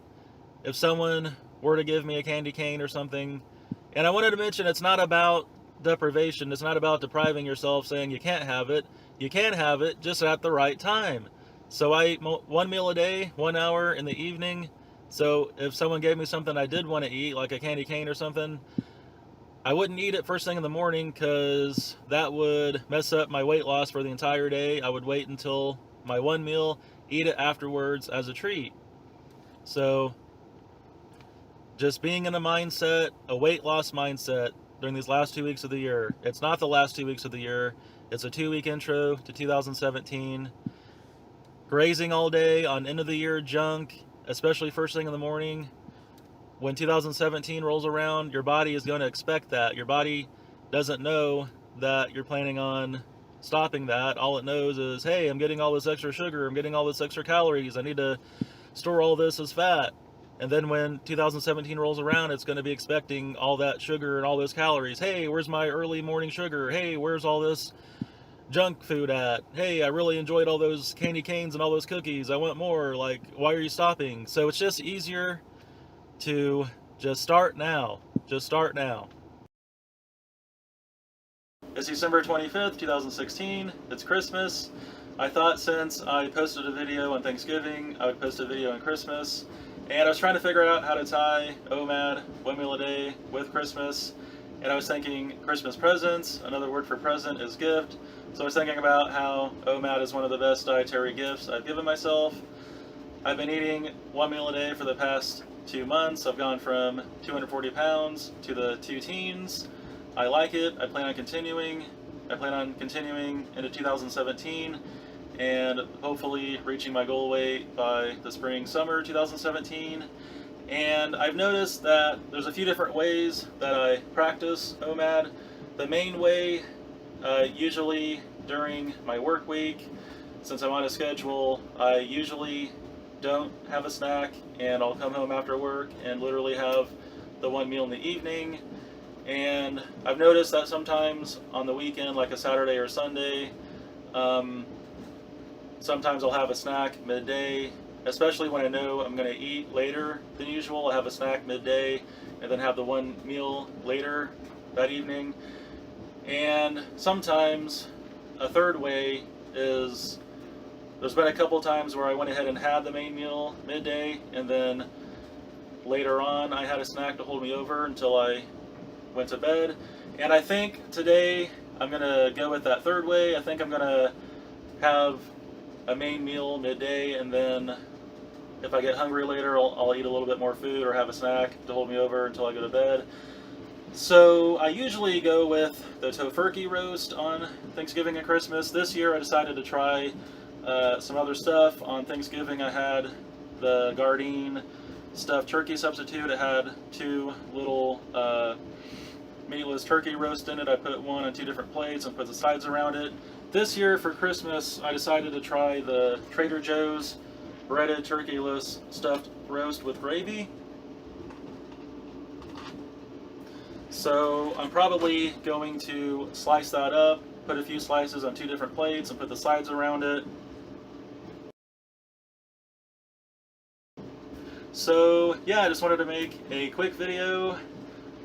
If someone were to give me a candy cane or something, and I wanted to mention, it's not about deprivation. It's not about depriving yourself, saying you can't have it. You can have it, just at the right time. So I eat 1 meal a day, 1 hour in the evening. So if someone gave me something I did want to eat, like a candy cane or something, I wouldn't eat it first thing in the morning, because that would mess up my weight loss for the entire day. I would wait until my 1 meal, eat it afterwards as a treat. So just being in a mindset, a weight loss mindset during these last 2 weeks of the year. It's not the last 2 weeks of the year. It's a 2-week intro to 2017. Grazing all day on end of the year junk, especially first thing in the morning. When 2017 rolls around, your body is going to expect that. Your body doesn't know that you're planning on stopping that. All it knows is, hey, I'm getting all this extra sugar, I'm getting all this extra calories, I need to store all this as fat. And then when 2017 rolls around, it's going to be expecting all that sugar and all those calories. Hey, where's my early morning sugar? Hey, where's all this junk food at? Hey, I really enjoyed all those candy canes and all those cookies, I want more. Like, why are you stopping? So it's just easier to just start now. Just start now. It's December 25th, 2016. It's Christmas. I thought since I posted a video on Thanksgiving, I would post a video on Christmas. And I was trying to figure out how to tie OMAD, 1 meal a day, with Christmas. And I was thinking Christmas presents. Another word for present is gift. So I was thinking about how OMAD is one of the best dietary gifts I've given myself. I've been eating one meal a day for the past 2 months. I've gone from 240 pounds to the 2 teens. I like it. I plan on continuing. I plan on continuing into 2017 and hopefully reaching my goal weight by the spring, summer 2017. And I've noticed that there's a few different ways that I practice OMAD. The main way, usually during my work week, since I'm on a schedule, I usually don't have a snack and I'll come home after work and literally have the one meal in the evening. And I've noticed that sometimes on the weekend, like a Saturday or Sunday, sometimes I'll have a snack midday, especially when I know I'm going to eat later than usual. I'll have a snack midday and then have the one meal later that evening. And sometimes a third way is, there's been a couple times where I went ahead and had the main meal midday, and then later on I had a snack to hold me over until I went to bed. And I think today I'm going to go with that third way. I think I'm going to have a main meal midday, and then if I get hungry later, I'll eat a little bit more food or have a snack to hold me over until I go to bed. So I usually go with the tofurkey roast on Thanksgiving and Christmas. This year I decided to try some other stuff. On Thanksgiving I had the Gardein stuffed turkey substitute. It had 2 little meatless turkey roast in it. I put one on 2 different plates and put the sides around it. This year for Christmas I decided to try the Trader Joe's breaded turkeyless stuffed roast with gravy. So I'm probably going to slice that up, put a few slices on 2 different plates and put the sides around it. So yeah, I just wanted to make a quick video.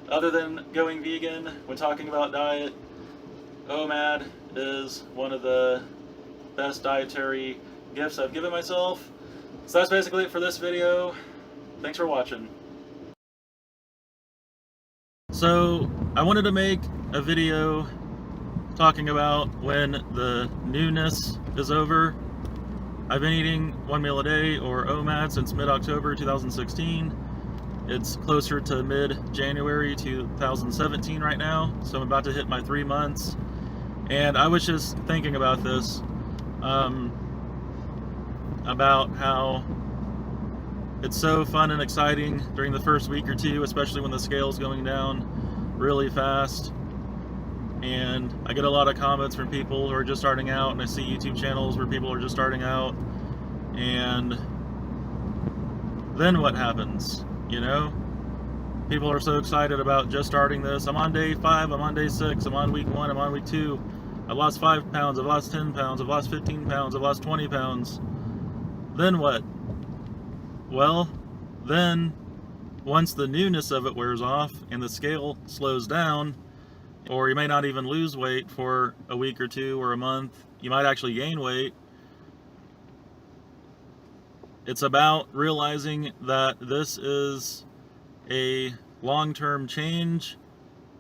Other than going vegan when talking about diet, OMAD is one of the best dietary gifts I've given myself. So that's basically it for this video. Thanks for watching. So I wanted to make a video talking about when the newness is over. I've been eating one meal a day, or OMAD, since mid-October 2016. It's closer to mid-January 2017 right now, so I'm about to hit my 3 months. And I was just thinking about this, about how it's so fun and exciting during the first week or 2, especially when the scale's going down really fast. And I get a lot of comments from people who are just starting out, and I see YouTube channels where people are just starting out, and then what happens? You know, people are so excited about just starting this. I'm on day 5, I'm on day 6, I'm on week 1, I'm on week 2. I've lost 5 pounds, I've lost 10 pounds, I've lost 15 pounds, I've lost 20 pounds. Then what? Well, then once the newness of it wears off and the scale slows down, or you may not even lose weight for a week or 2 or a month, you might actually gain weight. It's about realizing that this is a long-term change.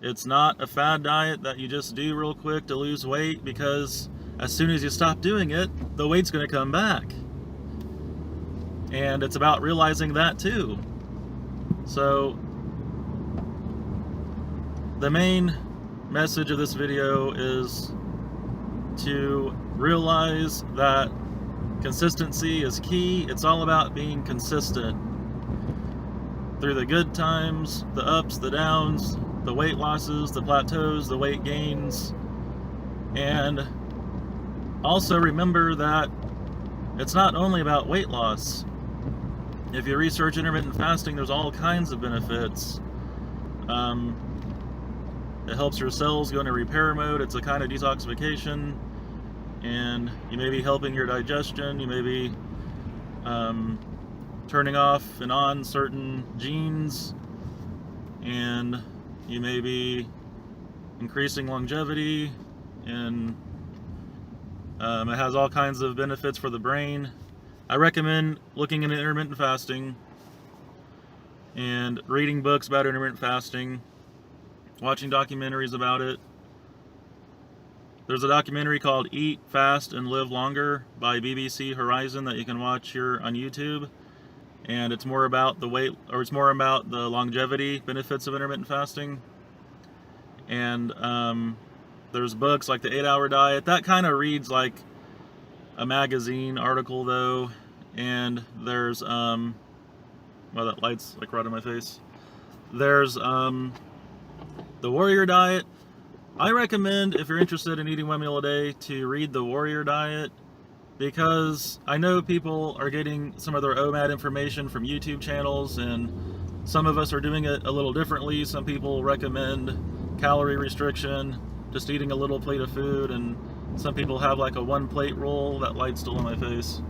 It's not a fad diet that you just do real quick to lose weight, because as soon as you stop doing it, the weight's going to come back. And it's about realizing that too. So the main message of this video is to realize that consistency is key. It's all about being consistent through the good times, the ups, the downs, the weight losses, the plateaus, the weight gains. And also remember that it's not only about weight loss. If you research intermittent fasting, there's all kinds of benefits. It helps your cells go into repair mode. It's a kind of detoxification. And you may be helping your digestion. You may be turning off and on certain genes. And you may be increasing longevity. And it has all kinds of benefits for the brain. I recommend looking into intermittent fasting and reading books about intermittent fasting, watching documentaries about it, There's a documentary called Eat, Fast, and Live Longer by BBC Horizon that you can watch here on YouTube. And it's more about the longevity benefits of intermittent fasting. And there's books like the 8-Hour Diet. That kind of reads like a magazine article though. And there's, well, that light's like right in my face. There's the Warrior Diet. I recommend, if you're interested in eating 1 meal a day, to read the Warrior Diet, because I know people are getting some of their OMAD information from YouTube channels, and some of us are doing it a little differently. Some people recommend calorie restriction, just eating a little plate of food, and some people have like a 1-plate rule. That light's still in my face.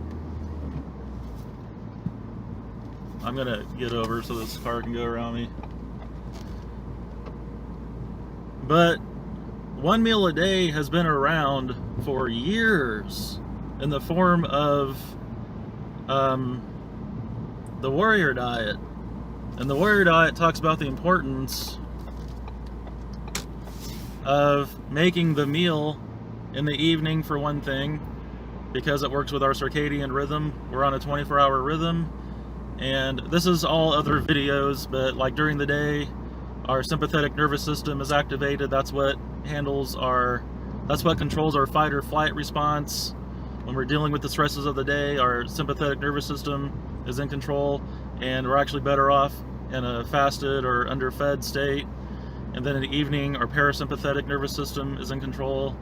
I'm gonna get over so this car can go around me. But 1 meal a day has been around for years in the form of the Warrior Diet. And the Warrior Diet talks about the importance of making the meal in the evening, for one thing, because it works with our circadian rhythm. We're on a 24-hour rhythm, and this is all other videos, but like during the day, our sympathetic nervous system is activated. That's what controls our fight or flight response. When we're dealing with the stresses of the day, our sympathetic nervous system is in control, and we're actually better off in a fasted or underfed state. And then in the evening, our parasympathetic nervous system is in control,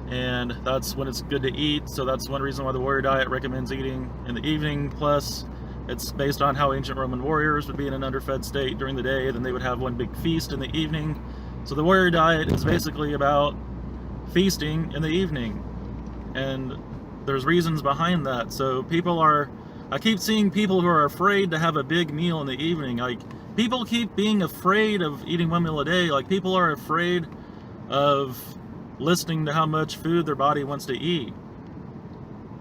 and that's when it's good to eat. So that's one reason why the Warrior Diet recommends eating in the evening. Plus, it's based on how ancient Roman warriors would be in an underfed state during the day, then they would have one big feast in the evening. So the Warrior Diet is basically about feasting in the evening, and there's reasons behind that. So I keep seeing people who are afraid to have a big meal in the evening. Like, people keep being afraid of eating 1 meal a day. Like, people are afraid of listening to how much food their body wants to eat.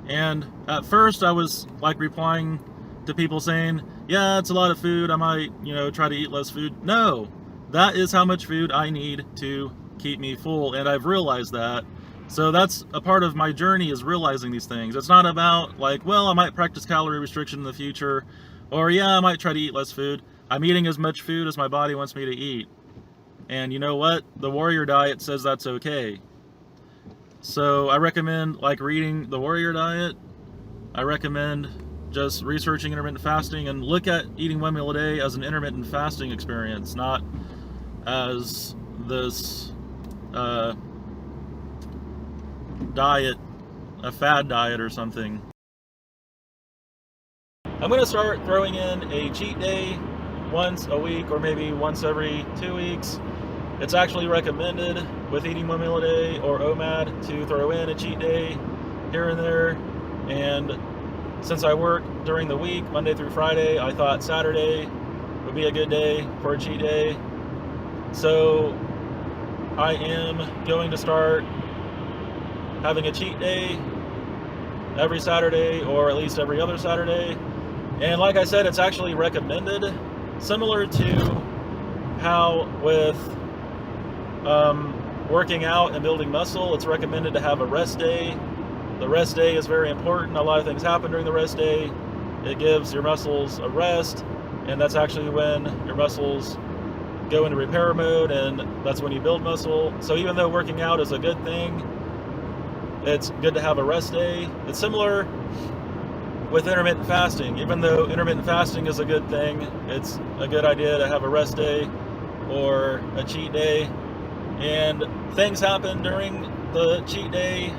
And at first I was like replying to people saying, yeah, it's a lot of food, I might, try to eat less food. No, that is how much food I need to keep me full, and I've realized that. So that's a part of my journey, is realizing these things. It's not about like, well, I might practice calorie restriction in the future, or yeah, I might try to eat less food. I'm eating as much food as my body wants me to eat. And you know what? The Warrior Diet says that's okay. So I recommend like reading the Warrior Diet. I recommend just researching intermittent fasting, and look at eating 1 meal a day as an intermittent fasting experience, not as this diet, a fad diet or something. I'm going to start throwing in a cheat day once a week, or maybe once every 2 weeks. It's actually recommended with eating 1 meal a day or OMAD to throw in a cheat day here and there. And since I work during the week, Monday through Friday, I thought Saturday would be a good day for a cheat day. So I am going to start having a cheat day every Saturday, or at least every other Saturday. And like I said, it's actually recommended, similar to how with working out and building muscle, it's recommended to have a rest day. The rest day is very important. A lot of things happen during the rest day. It gives your muscles a rest, and that's actually when your muscles go into repair mode, and that's when you build muscle. So even though working out is a good thing, it's good to have a rest day. It's similar with intermittent fasting. Even though intermittent fasting is a good thing, it's a good idea to have a rest day or a cheat day. And things happen during the cheat day.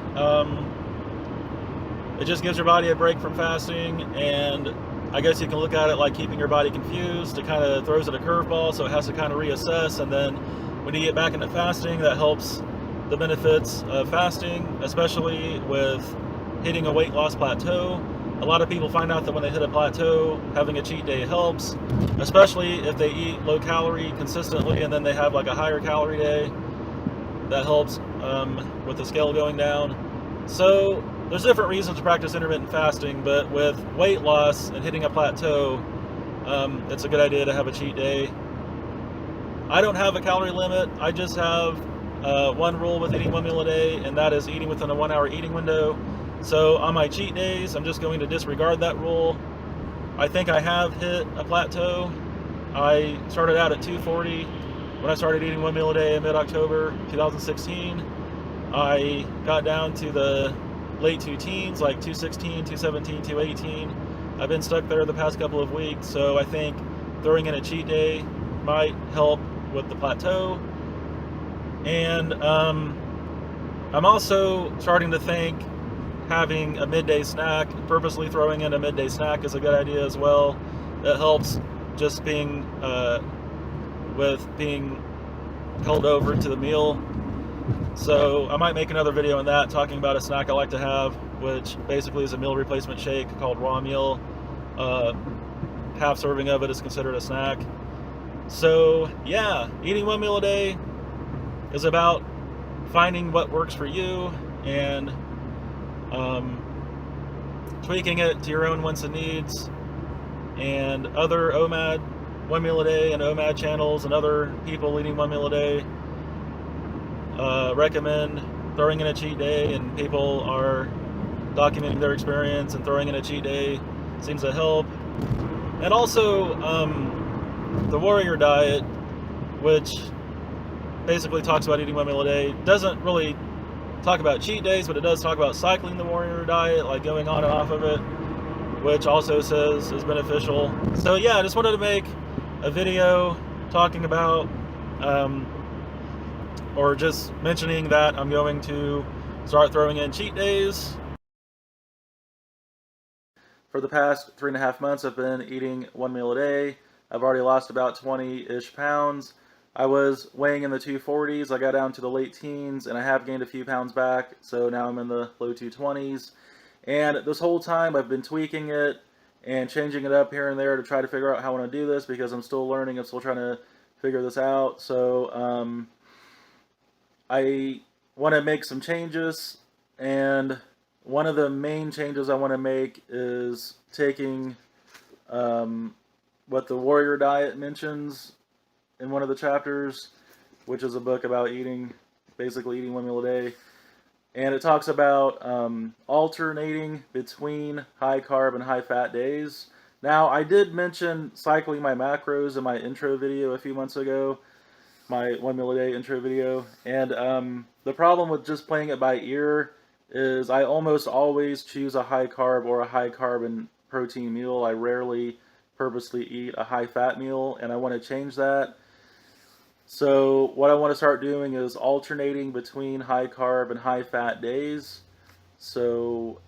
It just gives your body a break from fasting, and I guess you can look at it like keeping your body confused. It kind of throws it a curveball, so it has to kind of reassess, and then when you get back into fasting, that helps the benefits of fasting, especially with hitting a weight loss plateau. A lot of people find out that when they hit a plateau, having a cheat day helps, especially if they eat low calorie consistently and then they have like a higher calorie day. That helps with the scale going down. So there's different reasons to practice intermittent fasting, but with weight loss and hitting a plateau, it's a good idea to have a cheat day. I don't have a calorie limit. I just have one rule with eating one meal a day, and that is eating within a 1 hour eating window. So on my cheat days, I'm just going to disregard that rule. I think I have hit a plateau. I started out at 240 when I started eating one meal a day in mid-October 2016. I got down to the late two teens, like 216, 217, 218. I've been stuck there the past couple of weeks, so I think throwing in a cheat day might help with the plateau. And I'm also starting to think having a midday snack, purposely throwing in a midday snack is a good idea as well. That helps just being held over to the meal. So I might make another video on that, talking about a snack I like to have, which basically is a meal replacement shake called Raw Meal. Half serving of it is considered a snack. So yeah, eating one meal a day is about finding what works for you and tweaking it to your own wants and needs. And other OMAD one meal a day and OMAD channels and other people eating one meal a day recommend throwing in a cheat day, and people are documenting their experience, and throwing in a cheat day seems to help. And also the Warrior Diet, which basically talks about eating one meal a day, doesn't really talk about cheat days, but it does talk about cycling the Warrior Diet, like going on and off of it, which also says is beneficial. So yeah, I just wanted to make a video talking about or just mentioning that I'm going to start throwing in cheat days. For the past 3.5 months, I've been eating one meal a day. I've already lost about 20-ish pounds. I was weighing in the 240s. I got down to the late teens, and I have gained a few pounds back, so now I'm in the low 220s. And this whole time, I've been tweaking it and changing it up here and there to try to figure out how I want to do this, because I'm still learning. I'm still trying to figure this out. So I want to make some changes, and one of the main changes I want to make is taking what the Warrior Diet mentions in one of the chapters, which is a book about basically eating one meal a day. And it talks about alternating between high carb and high fat days. Now, I did mention cycling my macros in my intro video a few months ago, my one meal a day intro video. And the problem with just playing it by ear is I almost always choose a high carb or a high carbon protein meal. I rarely purposely eat a high fat meal, and I want to change that. So what I want to start doing is alternating between high carb and high fat days. So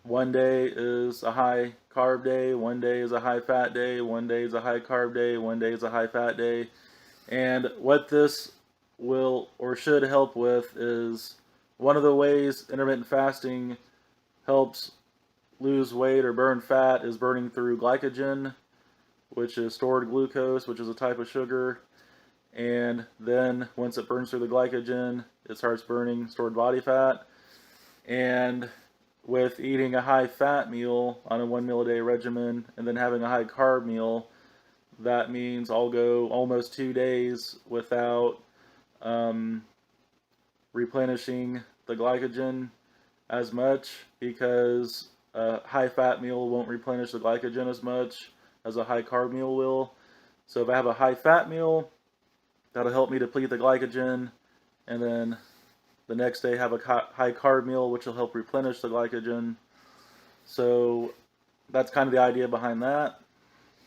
one day is a high carb day, one day is a high fat day, one day is a high carb day, one day is a high fat day. And what this will or should help with is, one of the ways intermittent fasting helps lose weight or burn fat is burning through glycogen, which is stored glucose, which is a type of sugar. And then once it burns through the glycogen, it starts burning stored body fat. And with eating a high fat meal on a one meal a day regimen and then having a high carb meal, that means I'll go almost 2 days without replenishing the glycogen as much, because a high fat meal won't replenish the glycogen as much as a high carb meal will. So if I have a high fat meal, that'll help me deplete the glycogen, and then the next day have a high carb meal, which will help replenish the glycogen. So that's kind of the idea behind that.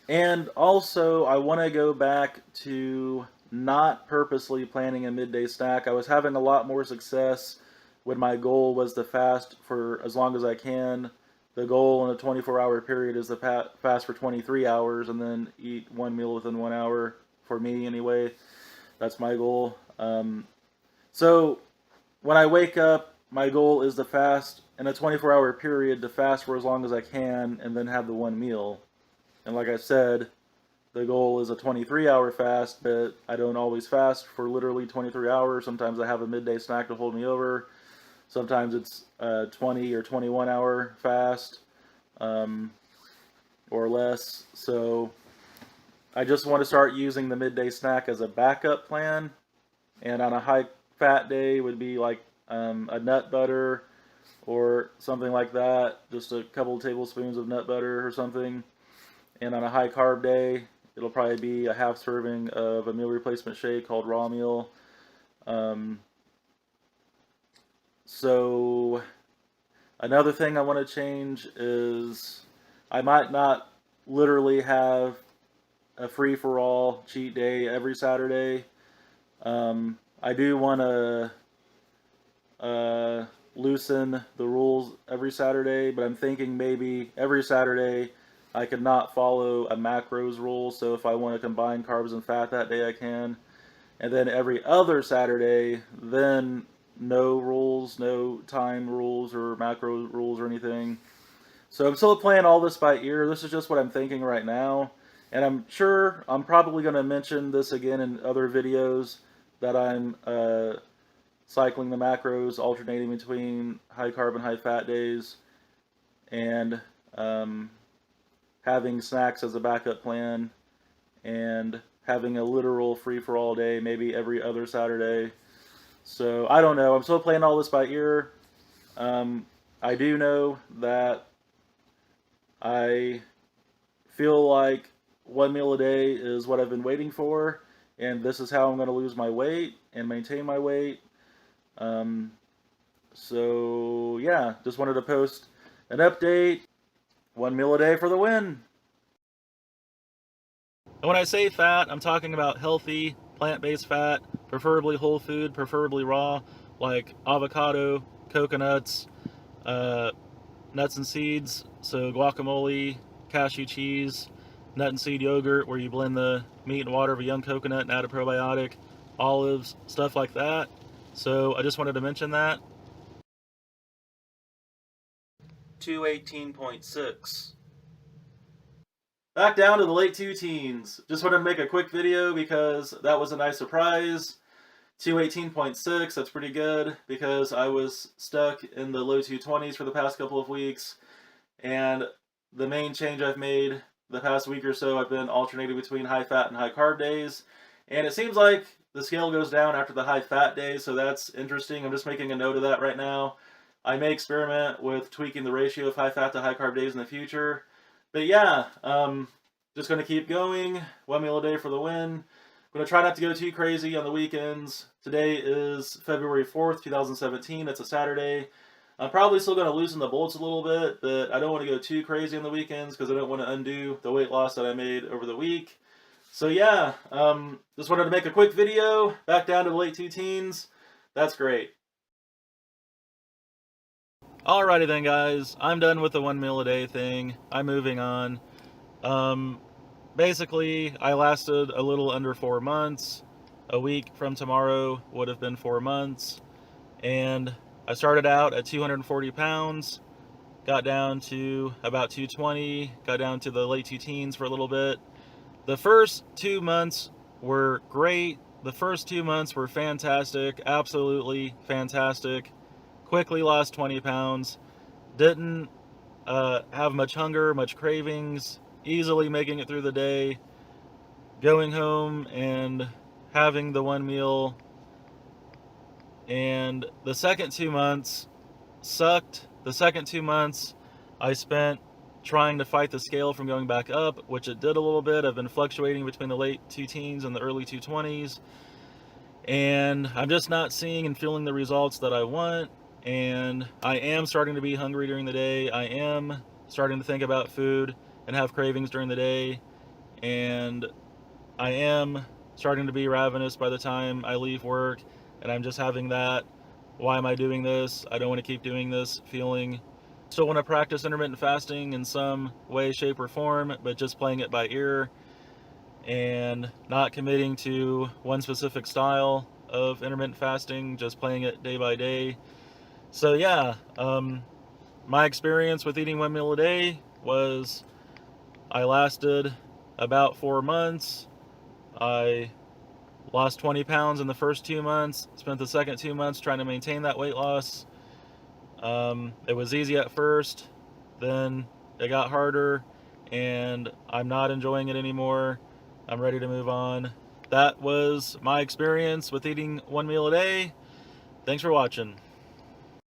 And also, I want to go back to not purposely planning a midday snack. I was having a lot more success when my goal was to fast for as long as I can. The goal in a 24-hour period is to fast for 23 hours and then eat one meal within 1 hour, for me anyway. That's my goal. So when I wake up, my goal is to fast in a 24-hour period, to fast for as long as I can and then have the one meal. And like I said, the goal is a 23-hour fast, but I don't always fast for literally 23 hours. Sometimes I have a midday snack to hold me over. Sometimes it's a 20 or 21-hour fast or less. So I just want to start using the midday snack as a backup plan. and on a high fat day would be like a nut butter or something like that, just a couple tablespoons of nut butter or something. And on a high carb day, it'll probably be a half serving of a meal replacement shake called raw meal. So another thing I want to change is I might not literally have a free-for-all cheat day every Saturday. I do want to loosen the rules every Saturday, but I'm thinking maybe every Saturday I could not follow a macros rule. So if I want to combine carbs and fat that day, I can. And then every other Saturday, then no rules, no time rules or macro rules or anything. So I'm still playing all this by ear. This is just what I'm thinking right now. And I'm sure I'm probably going to mention this again in other videos, that I'm cycling the macros, alternating between high carb and high fat days, and having snacks as a backup plan, and having a literal free-for-all day maybe every other Saturday. So I don't know. I'm still playing all this by ear. I do know that I feel like one meal a day is what I've been waiting for, and this is how I'm going to lose my weight and maintain my weight. So yeah, just wanted to post an update. One meal a day for the win. And when I say fat, I'm talking about healthy, plant-based fat, preferably whole food, preferably raw, like avocado, coconuts, nuts and seeds, so guacamole, cashew cheese, nut and seed yogurt, where you blend the meat and water of a young coconut and add a probiotic, olives, stuff like that. So I just wanted to mention that. 218.6. Back down to the late two teens. Just wanted to make a quick video because that was a nice surprise. 218.6, that's pretty good, because I was stuck in the low 220s for the past couple of weeks, and the main change I've made the past week or so, I've been alternating between high fat and high carb days, and it seems like the scale goes down after the high fat days, so that's interesting. I'm just making a note of that right now. I may experiment with tweaking the ratio of high fat to high carb days in the future, but yeah, just going to keep going. One meal a day for the win. I'm going to try not to go too crazy on the weekends. Today is February 4th, 2017. It's a Saturday. I'm probably still going to loosen the bolts a little bit, but I don't want to go too crazy on the weekends because I don't want to undo the weight loss that I made over the week. So yeah, just wanted to make a quick video. Back down to the late two teens. That's great. Alrighty then, guys. I'm done with the one meal a day thing. I'm moving on. Basically, I lasted a little under 4 months. A week from tomorrow would have been 4 months. And I started out at 240 pounds, got down to about 220, got down to the late two teens for a little bit. The first 2 months were great. The first 2 months were fantastic, absolutely fantastic. Quickly lost 20 pounds. Didn't have much hunger, much cravings, easily making it through the day, going home and having the one meal. And the second 2 months sucked. The second 2 months I spent trying to fight the scale from going back up, which it did a little bit. I've been fluctuating between the late two teens and the early 220s, and I'm just not seeing and feeling the results that I want. And I am starting to be hungry during the day. I am starting to think about food and have cravings during the day, and I am starting to be ravenous by the time I leave work, and I'm just having that, why am I doing this? I don't want to keep doing this feeling. Still want to practice intermittent fasting in some way, shape, or form, but just playing it by ear and not committing to one specific style of intermittent fasting, just playing it day by day. So yeah, my experience with eating one meal a day was I lasted about 4 months. I lost 20 pounds in the first 2 months, spent the second 2 months trying to maintain that weight loss. It was easy at first, then it got harder, and I'm not enjoying it anymore. I'm ready to move on. that was my experience with eating one meal a day. Thanks for watching.